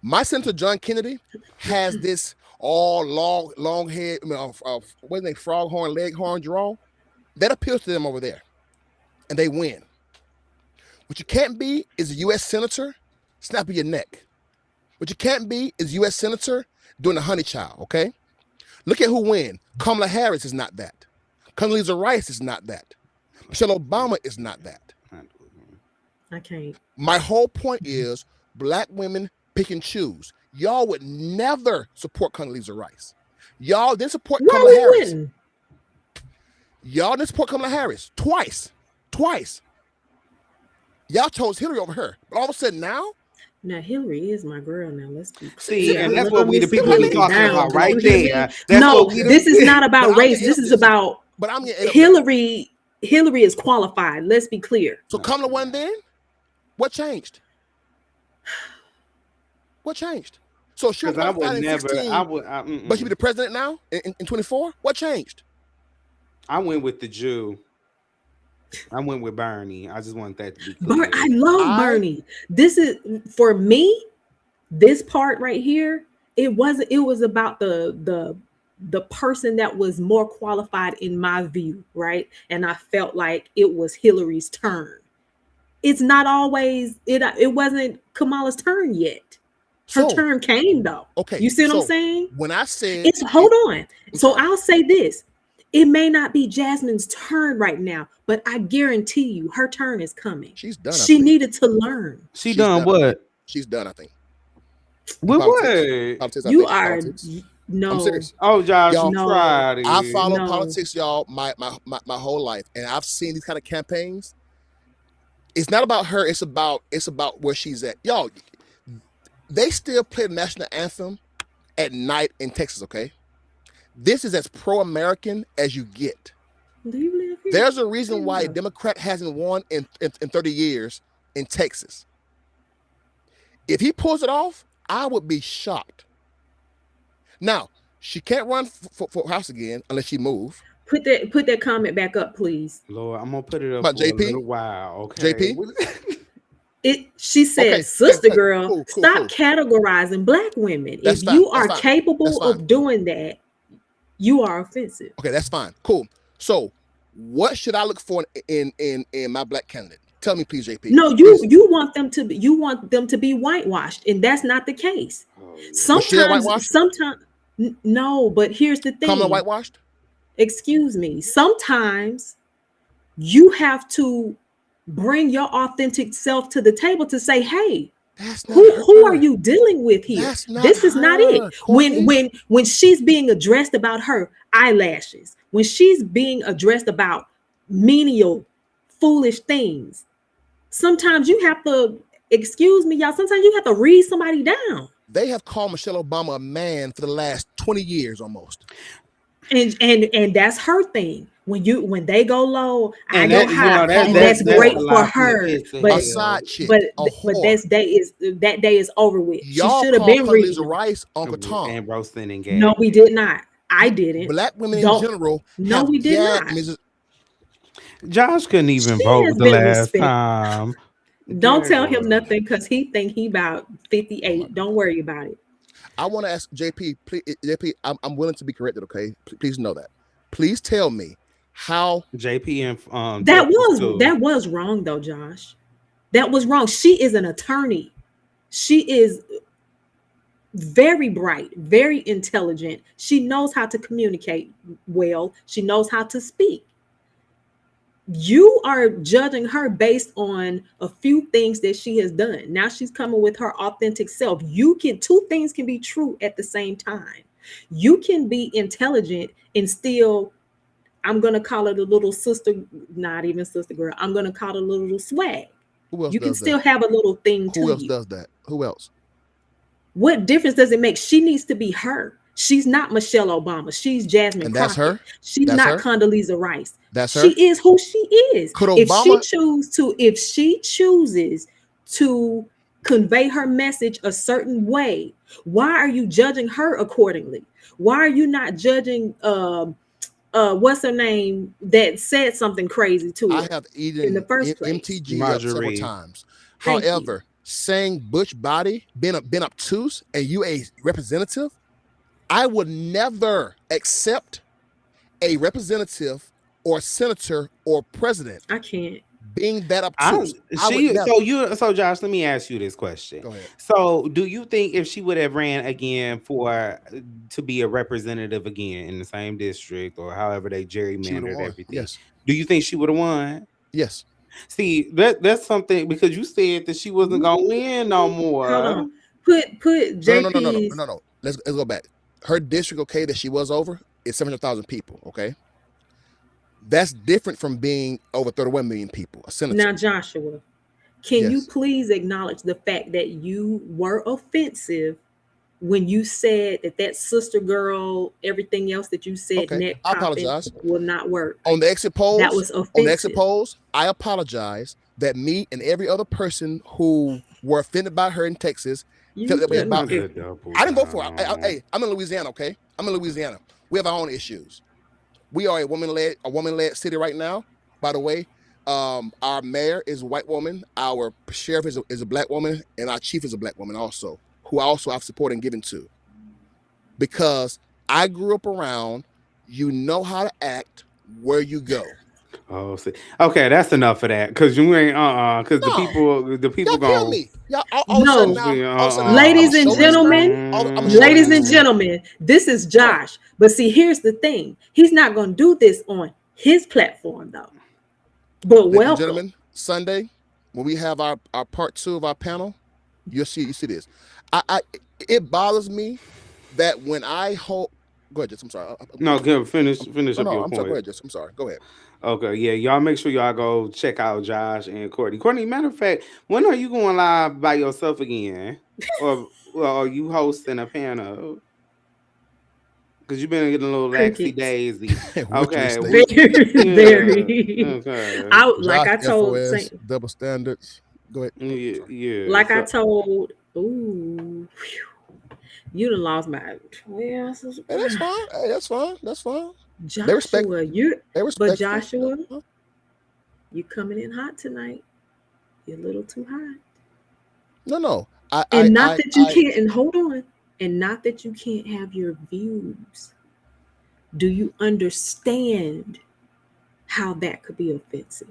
My Senator John Kennedy has this all long head, what's his name, froghorn, leghorn draw. That appeals to them over there, and they win. What you can't be is a U.S. Senator snapping your neck. What you can't be is U.S. Senator doing a honey child, okay? Look at who win. Kamala Harris is not that. Condoleezza Rice is not that. Michelle Obama is not that. I can't. My whole point is black women pick and choose. Y'all would never support Condoleezza Rice. Y'all didn't support Why Kamala we Harris. wouldn't? Y'all didn't support Kamala Harris twice. Y'all chose Hillary over her. But all of a sudden now, Now Hillary is my girl. Now let's be See, clear. and that's Let what we me the people slow be it talking down. about Do right you hear me? there. That's No, what we this is not but about I'm race. getting This up- is this is- about but I'm getting Hillary. Hillary is qualified. Let's be clear. So Kamala won then? What changed? What changed? So she was Because I qualified would in never. 16, I would. but she be the president now in 24? What changed? I went with the Jew. I went with Bernie. I just want that to be clear. I love Bernie. This is for me. This part right here, it wasn't. It was about the person that was more qualified in my view, right? And I felt like it was Hillary's turn. It's not always it. It wasn't Kamala's turn yet. Her turn came though. Okay, You see what I'm so saying? when I said It's hold on. So I'll say this. It may not be Jasmine's turn right now, but I guarantee you her turn is coming. She's done. She needed to learn. She done what? She's done, I think. With what? Politics, I You think. are Politics. no. I'm serious. Oh, Josh, Y'all, you tried it. I follow No. politics, y'all, my whole life, and I've seen these kind of campaigns. It's not about her. It's about where she's at. Y'all, they still play the national anthem at night in Texas. Okay, this is as pro-American as you get. Do you live here? There's a reason why a Democrat hasn't won in 30 years in Texas. If he pulls it off, I would be shocked. Now, she can't run for House again unless she moves. Put that comment back up, please. Lord, I'm gonna put it up About for JP? a little while. Okay. JP? She said, Okay, sister okay, girl, cool, stop categorizing black women. That's If fine, you that's are fine, capable that's fine. of doing that, you are offensive. Okay, that's fine. Cool. So, what should I look for in my black candidate? Tell me, please, JP. No, you want them to be whitewashed, and that's not the case. Sometimes, no. But here's the thing: Kamala whitewashed. Excuse me. Sometimes you have to bring your authentic self to the table to say, "Hey, who are you dealing with here? This is not it." When she's being addressed about her eyelashes, when she's being addressed about menial, foolish things, sometimes you have to, excuse me, y'all. Sometimes you have to read somebody down. They have called Michelle Obama a man for the last 20 years almost. And that's her thing. When they go low, And I go high, and that's great for her. But side chick, but that day is over with. Y'all she should have been reading. Condoleezza Rice Uncle Tom and roasting and gas. No, we did not. I didn't. Black women in general. No, we did not. Josh couldn't even She vote has the been last respected. time. Don't tell him Girl. nothing because he think he about Oh my 58. God. Don't worry about it. I want to ask JP, please, JP, I'm willing to be corrected, okay? Please know that. Please tell me how. JP and Texas too. That was wrong though, Josh. That was wrong. She is an attorney. She is very bright, very intelligent. She knows how to communicate well. She knows how to speak. You are judging her based on a few things that she has done. Now she's coming with her authentic self. Two things can be true at the same time. You can be intelligent and still, I'm going to call it a little sister, not even sister girl. I'm going to call it a little swag. Who else You can does still that? have a little thing Who to else you. does that? Who else? What difference does it make? She needs to be her. She's not Michelle Obama. She's Jasmine And that's Crockett. her. She's That's not her. Condoleezza Rice. That's She her. is who she is. Could If Obama? she chooses to convey her message a certain way, why are you judging her accordingly? Why are you not judging what's her name that said something crazy to I her have in the eaten first place? MTG up several Marjorie. times. Thank you. However, saying Butch body, been obtuse, and you a representative, I would never accept a representative or senator or president I can't. being that obtuse. I would never. So Josh, let me ask you this question. Go ahead. So do you think if she would have ran again to be a representative again in the same district or however they She would have gerrymandered won. everything, Yes. do you think she would have won? Yes. See, that's something because you said that she wasn't gonna win no more. Hold on. Put No. JP's. No. Let's go back. Her district, okay, that she was over is 700,000 people. Okay, that's different from being over 31 million people. A senator. Now, Joshua, can you Yes. please acknowledge the fact that you were offensive when you said that sister girl, everything else that you said, Okay, neck I popping apologize. will not work? On the exit polls, That was offensive. I apologize that me and every other person who were offended by her in Texas felt You that way shouldn't about have. her. double I didn't vote for her. down. Hey, I'm in Louisiana, okay? I'm in Louisiana. We have our own issues. We are a woman-led city right now. By the way, our mayor is a white woman, our sheriff is a black woman, and our chief is a black woman also, who I also have support and given to. Because I grew up around, you know how to act where you go. Oh, see. Okay, that's enough of that. Cause you ain't cause the No, people y'all kill going me. Y'all all of a sudden No, now, ladies I'm and show restraint. gentlemen, I'm show ladies and restraint. gentlemen, this is Come on. Josh. But see, here's the thing: he's not going to do this on his platform, though. But Ladies and welcome. gentlemen, Sunday, when we have our part 2 of our panel, you see this. It bothers me that when I hold. Go ahead, Jess. I'm sorry. No, good. Finish No, up your I'm sorry. Go point. ahead, Jess. I'm sorry. Go ahead. Okay, yeah, y'all make sure y'all go check out Josh and Courtney. Courtney, matter of fact, when are you going live by yourself again, or are you hosting a panel? Because you've been getting a little laxy Crickets. daisy. Which Okay, state? Very, yeah, very. okay, Like Josh I told FOS double standards. Go ahead. yeah, Sorry. yeah. like I So, told, ooh, you done lost my. Well, Hey, that's fine. Hey, that's fine. That's fine. Joshua, They but respect. Joshua, you coming in hot tonight. You're a little too hot. No. And not that you can't, and hold on, and not that you can't have your views. Do you understand how that could be offensive?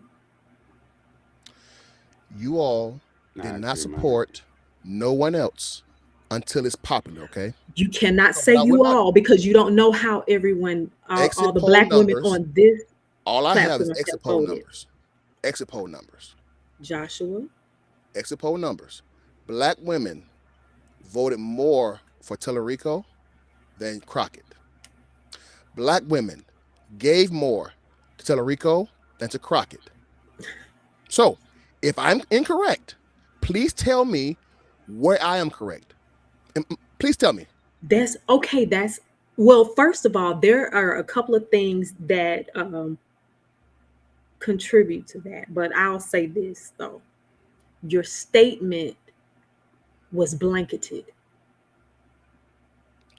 You all I did agree, not man. support no one else until it's popular, okay? You cannot No, say but I would you not- all because you don't know how everyone, all Exit the poll black women numbers. on this All I have is platform exit have poll voted. numbers. Exit poll numbers. Joshua, Exit poll numbers. Black women voted more for Tellerico than Crockett. Black women gave more to Tellerico than to Crockett. So, if I'm incorrect, please tell me where I am correct. And please tell me. that's okay. That's well. First of all, there are a couple of things that contribute to that, but I'll say this though: your statement was blanketed,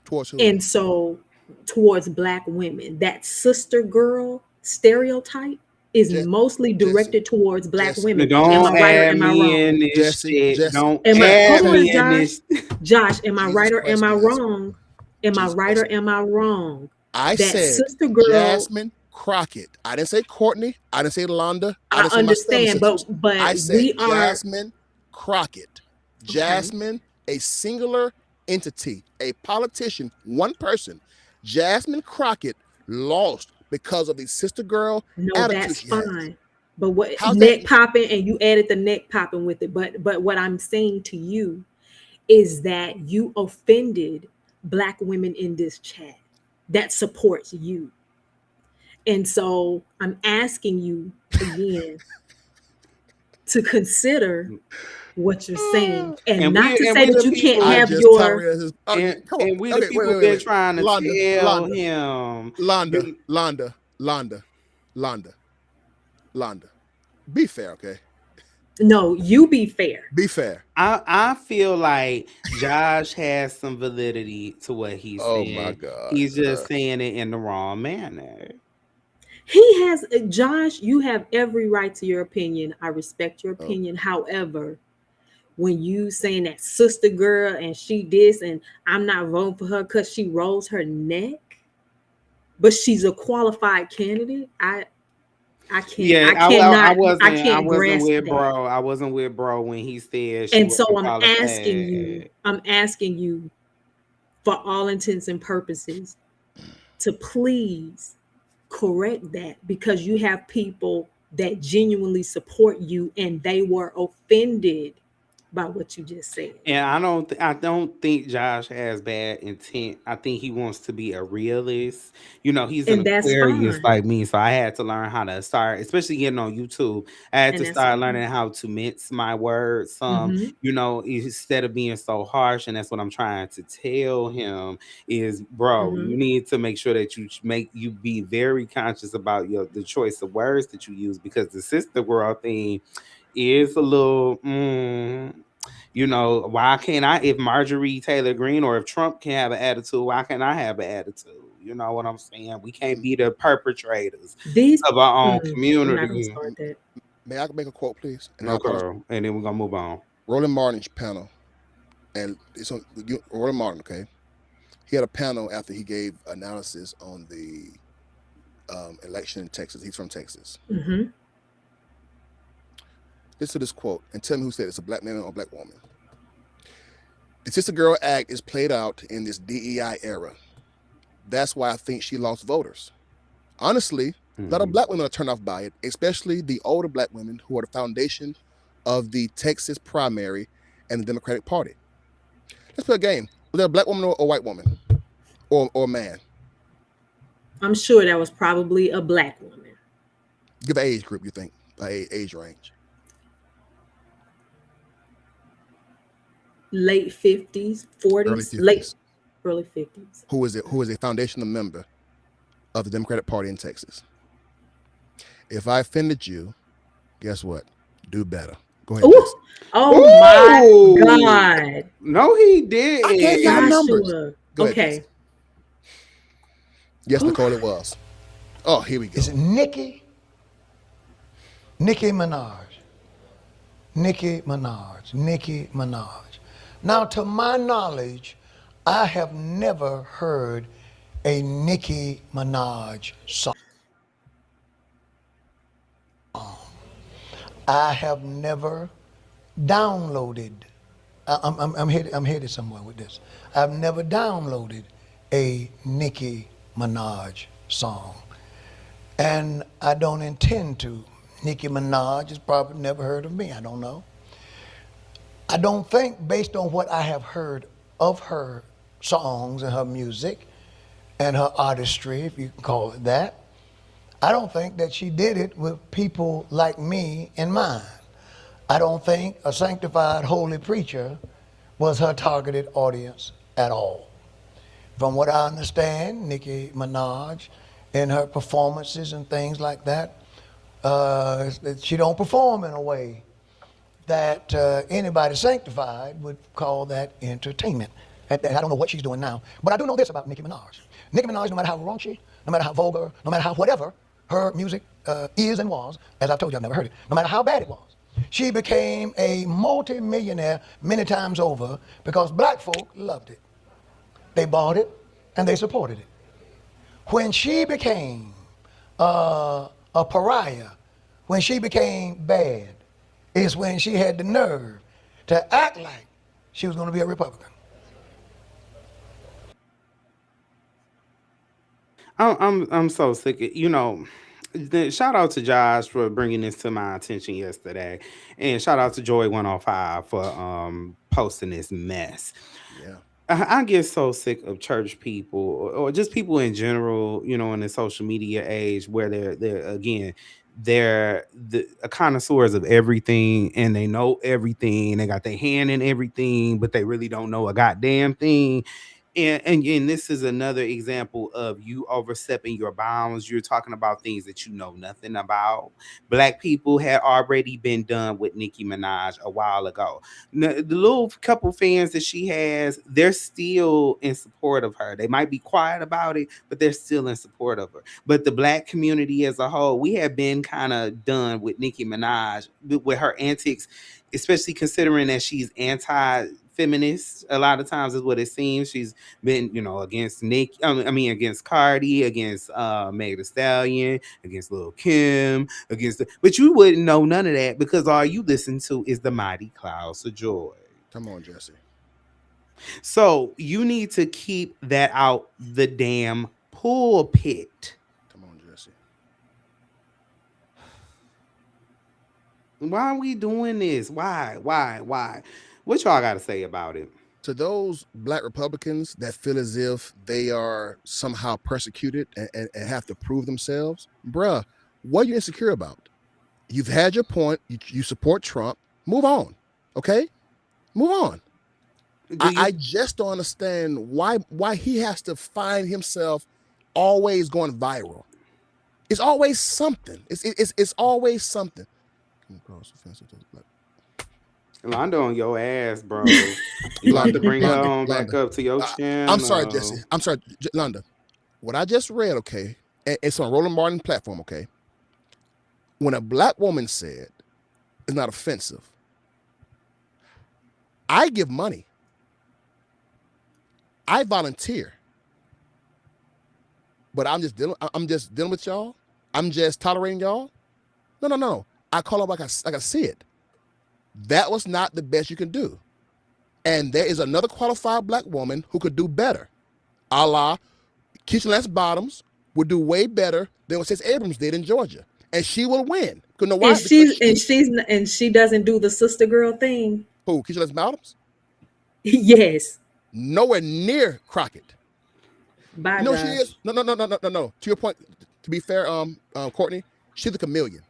Towards who? and so towards black women, that sister girl stereotype is Je- mostly Jesse, directed towards Black Jesse, women. Am I Don't right or add am I me in wrong? this shit. Jesse. Don't Am I, hold add Answer. on, me in Josh. this. Josh, am I right Jesus or am Christ, I Nazareth. wrong? Am I Jesus right Christ. or am I wrong? I That said sister girl, Jasmine Crockett. I didn't say Courtney. I didn't say Londa. I I didn't say my understand, stepsisters. but I said we are Jasmine Crockett. okay. Jasmine, a singular entity, a politician, one person. Jasmine Crockett lost because of the sister girl No, attitude that's she has. fine. But what How's that? neck popping, and you added the neck popping with it. But what I'm saying to you is that you offended Black women in this chat that supports you. And so I'm asking you again to consider what you're saying, and not to And say we that the you can't people I have just your tolerated his. Oh, come on. and we the Okay, people wait, been wait. trying to Londa, tell Londa, him. Londa, You, Londa, Londa, Londa, Londa. Be fair, okay? no, you be fair. Be fair. I feel like Josh has some validity to what he's Oh my saying. God. He's just saying it in the wrong manner. He has Josh, you have every right to your opinion. I respect your Okay. opinion. However, when you saying that sister girl and she this and I'm not voting for her because she rolls her neck, but she's a qualified candidate. Yeah, I I can't wasn't grasp with that. bro. I wasn't with bro when he said she And so wasn't qualified. I'm asking you for all intents and purposes to please correct that, because you have people that genuinely support you and they were offended by what you just said. And I don't think Josh has bad intent. I think he wants to be a realist. You know, he's an And that's Aquarius fine. like me, so I had to learn how to start, especially getting on YouTube. I had And to that's start fine. learning how to mince my words some, Hmm. you know, instead of being so harsh. And that's what I'm trying to tell him is, bro, Hmm. you need to make sure that you be very conscious about the choice of words that you use, because the sister world thing is a little you know, why can't I, if Marjorie Taylor Greene or if Trump can have an attitude, why can't I have an attitude? You know what I'm saying? We can't be the perpetrators These of our own I'm not gonna community. start that. May I make a quote, please? And I apologize. Okay. And then we're gonna move on. Roland Martin's panel, and it's on Roland Martin. Okay, he had a panel after he gave analysis on the election in Texas. He's from Texas. Hmm. Listen to this quote and tell me who said it's a Black man or a Black woman. The Sister Girl Act is played out in this DEI era. That's why I think she lost voters. Honestly, a lot of Mhm. Black women are turned off by it, especially the older Black women who are the foundation of the Texas primary and the Democratic Party. Let's play a game. Was there a Black woman or a white woman or a man? I'm sure that was probably a Black woman. Give an age group, you think, age range. Late 50s, Early 40s, 50s. early 50s. Who is it? Who is a foundational member of the Democratic Party in Texas? If I offended you, guess what? Do better. Go ahead, Jesse. Ooh, oh my Ooh. God. No, he I gave y'all didn't. numbers. Joshua. Go ahead, Okay. Jesse. Yes, Ooh. Nicole, it was. Oh, here we go. Is it Nicki Minaj? Nicki Minaj. Now, to my knowledge, I have never heard a Nicki Minaj song. I have never downloaded. I'm headed somewhere with this. I've never downloaded a Nicki Minaj song, and I don't intend to. Nicki Minaj has probably never heard of me. I don't know. I don't think, based on what I have heard of her songs and her music and her artistry, if you can call it that, I don't think that she did it with people like me in mind. I don't think a sanctified holy preacher was her targeted audience at all. From what I understand, Nicki Minaj, in her performances and things like that, she don't perform in a way that anybody sanctified would call that entertainment. And I don't know what she's doing now, but I do know this about Nicki Minaj. Nicki Minaj, no matter how raunchy, no matter how vulgar, no matter how whatever, her music is and was, as I told you, I've never heard it, no matter how bad it was. She became a multi-millionaire many times over because black folk loved it. They bought it and they supported it. When she became a pariah, when she became bad, is when she had the nerve to act like she was going to be a Republican. I'm so sick of, shout out to Josh for bringing this to my attention yesterday, and shout out to Joy 105 for posting this mess. Yeah. I get so sick of church people or just people in general, in the social media age where they're the connoisseurs of everything and they know everything. They got their hand in everything, but they really don't know a goddamn thing. And this is another example of you overstepping your bounds. You're talking about things that you know nothing about. Black people had already been done with Nicki Minaj a while ago. The little couple fans that she has, they're still in support of her. They might be quiet about it, but they're still in support of her. But the black community as a whole, we have been kind of done with Nicki Minaj with her antics, especially considering that she's anti-feminist. A lot of times is what it seems. She's been, against Nick. Against Cardi, against Meg Thee Stallion, against Lil Kim, but you wouldn't know none of that because all you listen to is the Mighty Clouds of Joy. Come on, Jesse. So you need to keep that out the damn pulpit. Come on, Jesse. Why are we doing this? Why? What y'all got to say about it? To those black Republicans that feel as if they are somehow persecuted and have to prove themselves, bruh, what are you insecure about? You've had your point. You support Trump. Move on. Okay? Move on. I just don't understand why he has to find himself always going viral. It's always something. It's always something. Londa on your ass, bro. You like to bring her on back up to your channel. I'm sorry, Jesse. I'm sorry, Londa. What I just read, okay, it's on Roland Martin platform, okay. When a black woman said it's not offensive, I give money. I volunteer. But I'm just dealing with y'all. I'm just tolerating y'all. No. I call it like I see it. That was not the best you can do. And there is another qualified black woman who could do better. A la Keisha Lance Bottoms would do way better than what Stacey Abrams did in Georgia. And she will win. Know why? And she doesn't do the sister girl thing. Who? Keisha Lance Bottoms? Yes. Nowhere near Crockett. Bye. No, she is. No. To your point, to be fair, Courtney, she's a chameleon.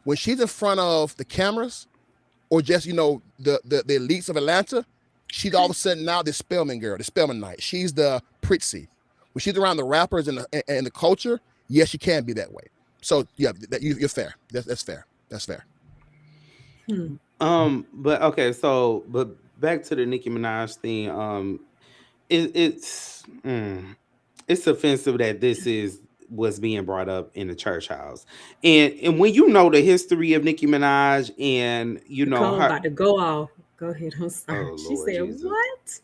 When she's in front of the cameras, or just the elites of Atlanta, she's all of a sudden now the Spelman girl, the Spelman Knight. She's the Pritzy. When she's around the rappers and the culture, yes, she can be that way. So yeah, you're fair. That's fair. That's fair. But okay, but back to the Nicki Minaj thing. It's offensive that this is what's being brought up in the church house, and when you know the history of Nicki Minaj, and her about to go off. Go ahead. I'm sorry. Oh, she Lord said, Jesus. "What?"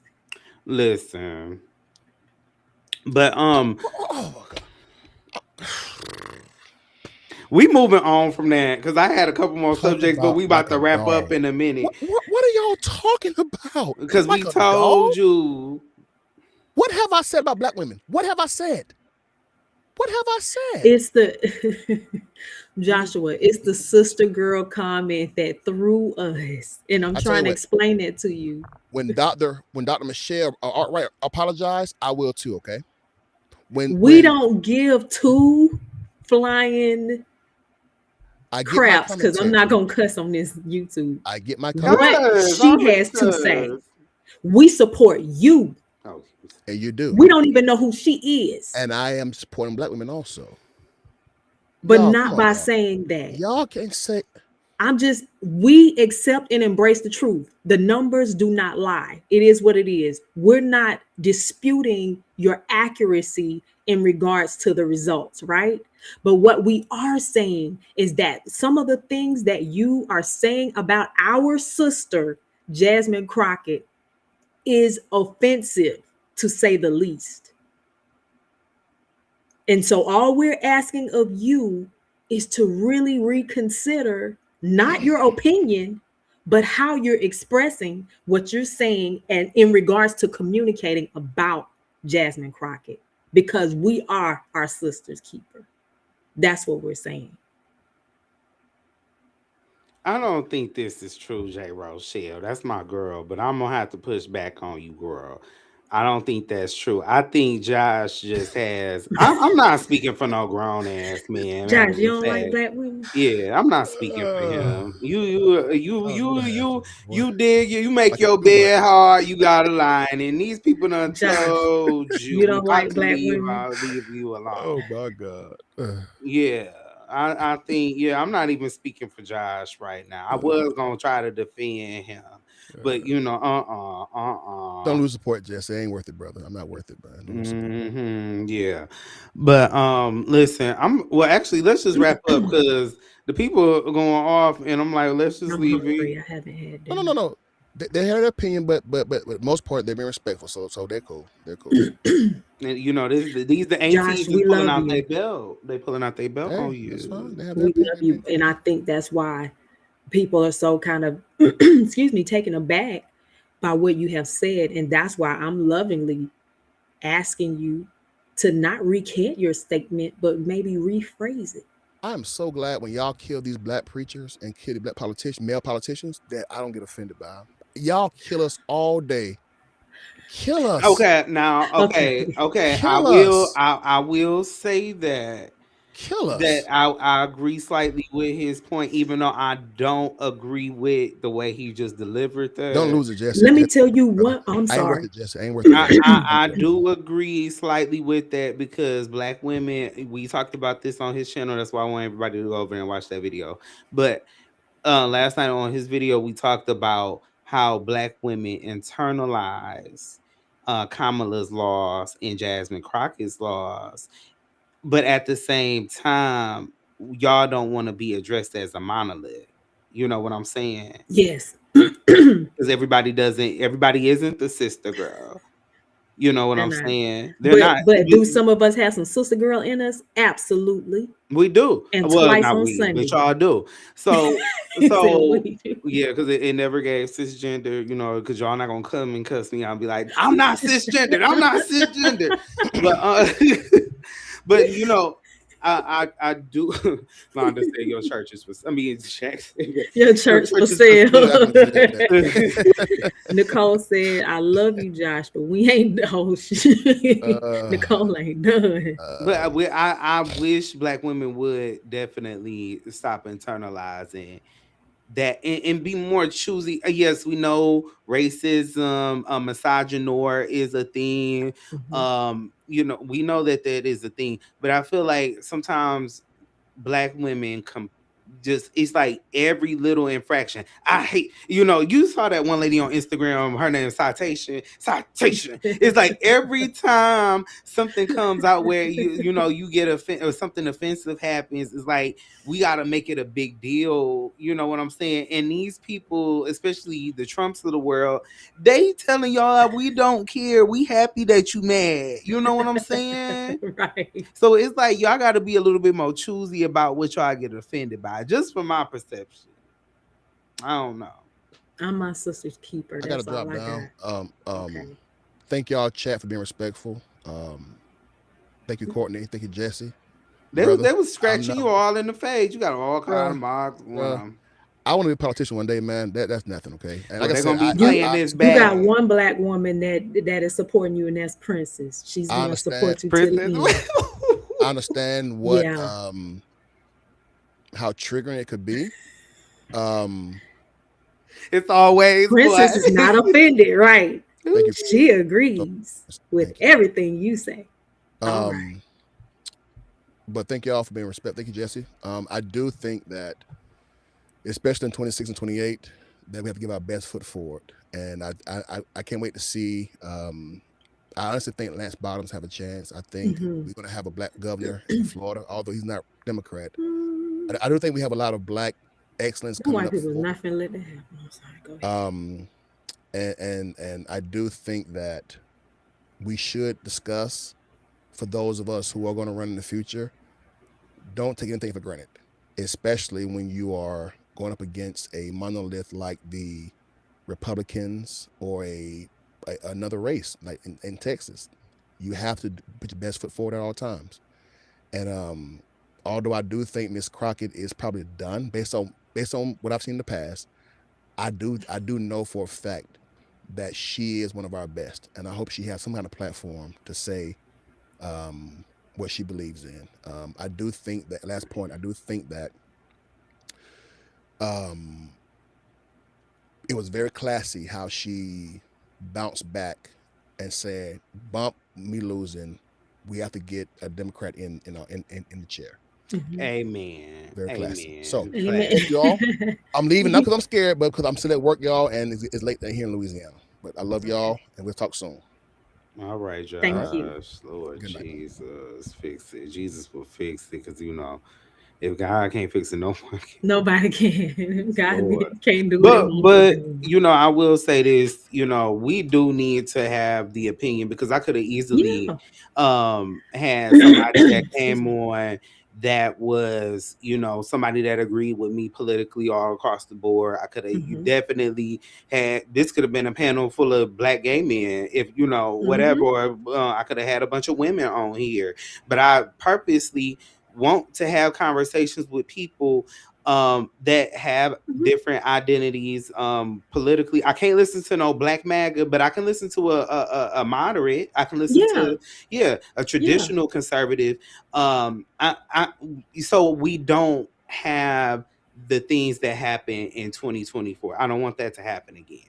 Listen, but we moving on from that because I had a couple more subjects, but we about to wrap up in a minute. What are y'all talking about? Because we told you. What have I said about black women? What have I said? It's the Joshua. It's the sister girl comment that threw us, and I'm trying to explain it to you. When Dr. Michelle outright apologized, I will too. Okay. We don't give two flying craps because I'm not gonna cuss on this YouTube. I get my what she has to say. We support you. Oh, and you do. We don't even know who she is. And I am supporting black women also. But not by saying that. Y'all can't say. We accept and embrace the truth. The numbers do not lie. It is what it is. We're not disputing your accuracy in regards to the results, right? But what we are saying is that some of the things that you are saying about our sister, Jasmine Crockett, is offensive, to say the least. And so all we're asking of you is to really reconsider not your opinion, but how you're expressing what you're saying and in regards to communicating about Jasmine Crockett, because we are our sister's keeper. That's what we're saying. I don't think this is true, J. Rochelle. That's my girl, but I'm gonna have to push back on you, girl. I don't think that's true. I think Josh just has. I'm not speaking for no grown ass man. Matter Josh, you of don't like fact, black women? yeah, I'm not speaking for him. I'm gonna have to, boy. You make Like a your two button. bed hard. You got a line, and these people done Josh, told you you don't not like to black leave. women? I'll leave you alone. Oh my God. Yeah, I think I'm not even speaking for Josh right now. I was gonna try to defend him, but Don't lose support, Jesse. Ain't worth it, brother. I'm not worth it, man. Don't lose support. Yeah, but listen, actually let's just wrap up because the people are going off, and I'm like, let's just I'm leave it. hungry. I haven't had No, no, dinner. no, no. They have their opinion, but most part they're being respectful. So they're cool. They're cool. And these the Josh, aunties is we pulling love out their you. belt. They pulling out their belt on Hey, that's fine. you. They have their We love opinion. you. And I think that's why people are so kind of, excuse me, taken aback by what you have said. And that's why I'm lovingly asking you to not recant your statement, but maybe rephrase it. I'm so glad when y'all kill these black preachers and kill the black politicians, male politicians, that I don't get offended by them. Y'all kill us all day. Kill us. Okay, now, Okay. okay. Kill us. I will say Kill that us. I agree slightly with his point, even though I don't agree with the way he just delivered Don't that. lose it, Jesse. Let me Jesse, tell you brother. what. I'm I ain't worth sorry. it, Jesse. I ain't worth it, brother. I ain't I worth it. do agree slightly with that because black women, we talked about this on his channel. That's why I want everybody to go over and watch that video. But last night on his video, we talked about how black women internalize Kamala's laws and Jasmine Crockett's laws, but at the same time, y'all don't want to be addressed as a monolith. You know what I'm saying? Yes. Because everybody isn't the sister girl. You know what I'm And I, saying? They're not. but do some of us have some sister girl in us? Absolutely. We do. And Well, twice not on we, but Sunday. y'all do. So, He said so we do. yeah, because it never gave cisgender, because y'all not gonna come and cuss me out and be like, I'm not cisgendered. I'm not cisgendered. But but I do. Londa said your church is for. I mean, Shaq said Your your church for church is for sale. Yeah, I was gonna say that. Nicole said, I love you, Josh, but we ain't no Nicole ain't done. But I wish black women would definitely stop internalizing that and be more choosy. Yes, we know racism, misogynoir is a thing. Mhm. We know that is a thing, but I feel like sometimes black women just it's like every little infraction. I hate, you saw that one lady on Instagram, her name is Citation. It's like every time something comes out where you get or something offensive happens, it's like we gotta make it a big deal. You know what I'm saying? And these people, especially the Trumps of the world, they telling y'all we don't care. We happy that you mad. You know what I'm saying? Right. So it's like y'all got to be a little bit more choosy about what y'all get offended by, just from my perception. I don't know. I'm my sister's keeper. I gotta That's all drop I down. got. Okay. Thank y'all, chat, for being respectful. Thank you, Courtney. Thank you, Jesse. They was Brother, they was I scratching you know, all in the face. You got all kind of bruh, marks going bruh. on. I want to be a politician one day, man. That's nothing, okay? And Well, like I they're said, gonna be You playing this you got bag. one black woman that is supporting you, and that's Princess. She's I gonna understand. support you to Princess. the end. I understand what Yeah. how triggering it could be. It's always Princess black. is not offended, right? Thank you. She agrees with Thank you. everything you say. All right. But thank y'all for being respectful. Thank you, Jesse. I do think that, especially in 26 and 28, that we have to give our best foot forward. And I can't wait to see I honestly think Lance Bottoms have a chance. I think Hmm. we're going to have a black governor in Florida, although he's not Democrat. I do think we have a lot of black excellence Them coming white up people forward. not finna let that happen. I'm sorry. Go ahead. Um, and I do think that we should discuss, for those of us who are going to run in the future, don't take anything for granted, especially when you are going up against a monolith like the Republicans or another race like in Texas. You have to put your best foot forward at all times. And although I do think Miss Crockett is probably done based on what I've seen in the past, I do know for a fact that she is one of our best, and I hope she has some kind of platform to say what she believes in. I do think that last point. I do think that um, it was very classy how she bounced back and said, "Bump me losing. We have to get a Democrat in the chair." Hmm. Amen. Very classy. So Amen. Amen. thank you Class. all. I'm leaving not because I'm scared, but because I'm still at work, y'all, and it's late here in Louisiana. But I love Okay. y'all, and we'll talk soon. All right, All right. Thank you. Josh. Lord Good night. Jesus, fix it. Jesus will fix it, because if God can't fix it, no one can. Nobody can. God Lord. can't do it. It But won't do but it. I will say this, we do need to have the opinion, because I could have easily Yeah. had somebody that Excuse came me. on that was, somebody that agreed with me politically all across the board. I could have you Hmm. definitely had this could have been a panel full of black gay men, if whatever, Hmm. or I could have had a bunch of women on here. But I purposely want to have conversations with people that have Hmm. different identities politically. I can't listen to no black MAGA, but I can listen to a moderate. I can listen Yeah. to, a Yeah. traditional conservative. I so we don't have the things that happen in 2024. I don't want that to happen again.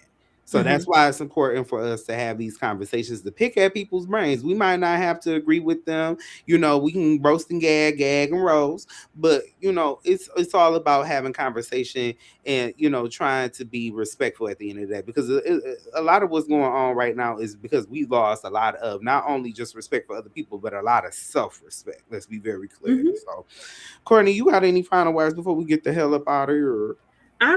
So that's Hmm. why it's important for us to have these conversations, to pick at people's brains. We might not have to agree with them. We can roast and gag and roast, but it's all about having conversation, and trying to be respectful at the end of the day, because a lot of what's going on right now is because we lost a lot of not only just respect for other people, but a lot of self-respect. Let's be very clear. Hmm. So, Courtney, you got any final words before we get the hell up out of here? I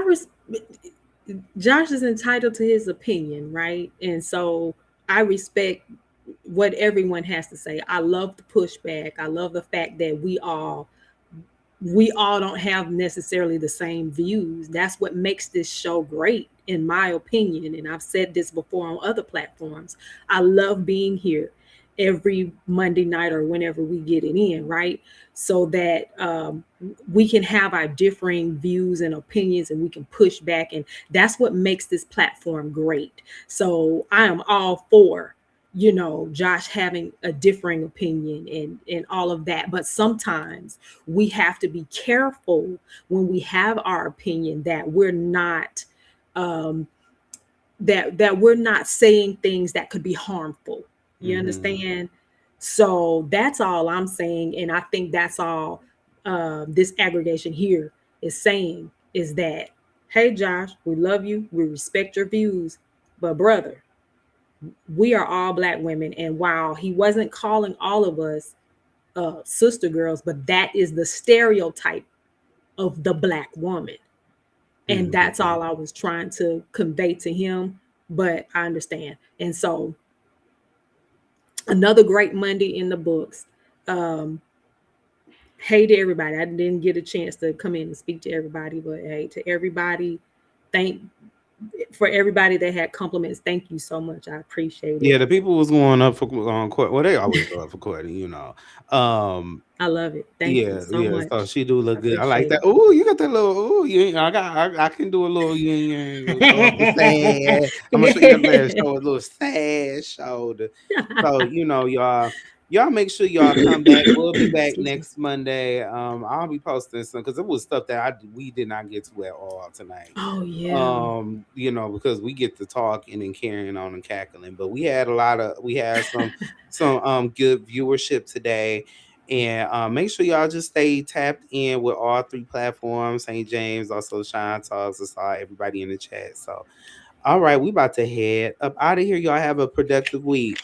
Josh is entitled to his opinion, right? And so I respect what everyone has to say. I love the pushback. I love the fact that we all don't have necessarily the same views. That's what makes this show great, in my opinion. And I've said this before on other platforms. I love being here every Monday night or whenever we get it in, right? So that we can have our differing views and opinions, and we can push back. And that's what makes this platform great. So I am all for Josh having a differing opinion and all of that. But sometimes we have to be careful when we have our opinion, that we're not um that we're not saying things that could be harmful. You Mm-hmm. understand? So that's all I'm saying, and I think that's all this aggregation here is saying, is that, hey Josh, we love you, we respect your views, but brother, we are all black women. And while he wasn't calling all of us sister girls, but that is the stereotype of the black woman. And that's Mm-hmm. all I was trying to convey to him. But I understand. And so, another great Monday in the books. Um, hey to everybody. I didn't get a chance to come in and speak to everybody, but hey to everybody, thank for everybody that had compliments. Thank you so much. I appreciate Yeah, it. the people was going up for Court. Well, they always go up for Courtney. Um, I love it. Thank you Yeah, so yeah. So much. she do I look good. I like appreciate that. it. Oh, you got that little. Oh, yeah. I can do a little. Yeah. Show up the sash. I'm gonna show you that. Show a little sash shoulder. So y'all make sure y'all come back. We'll be back Excuse me. next Monday. I'll be posting some, because it was stuff that we did not get to at all tonight. Oh yeah. Because we get to talking and carrying on and cackling, but we had some good viewership today. And make sure y'all just stay tapped in with all three platforms: St. James, also Shine Talks. I saw everybody in the chat. So, all right, we about to head up out of here. Y'all have a productive week.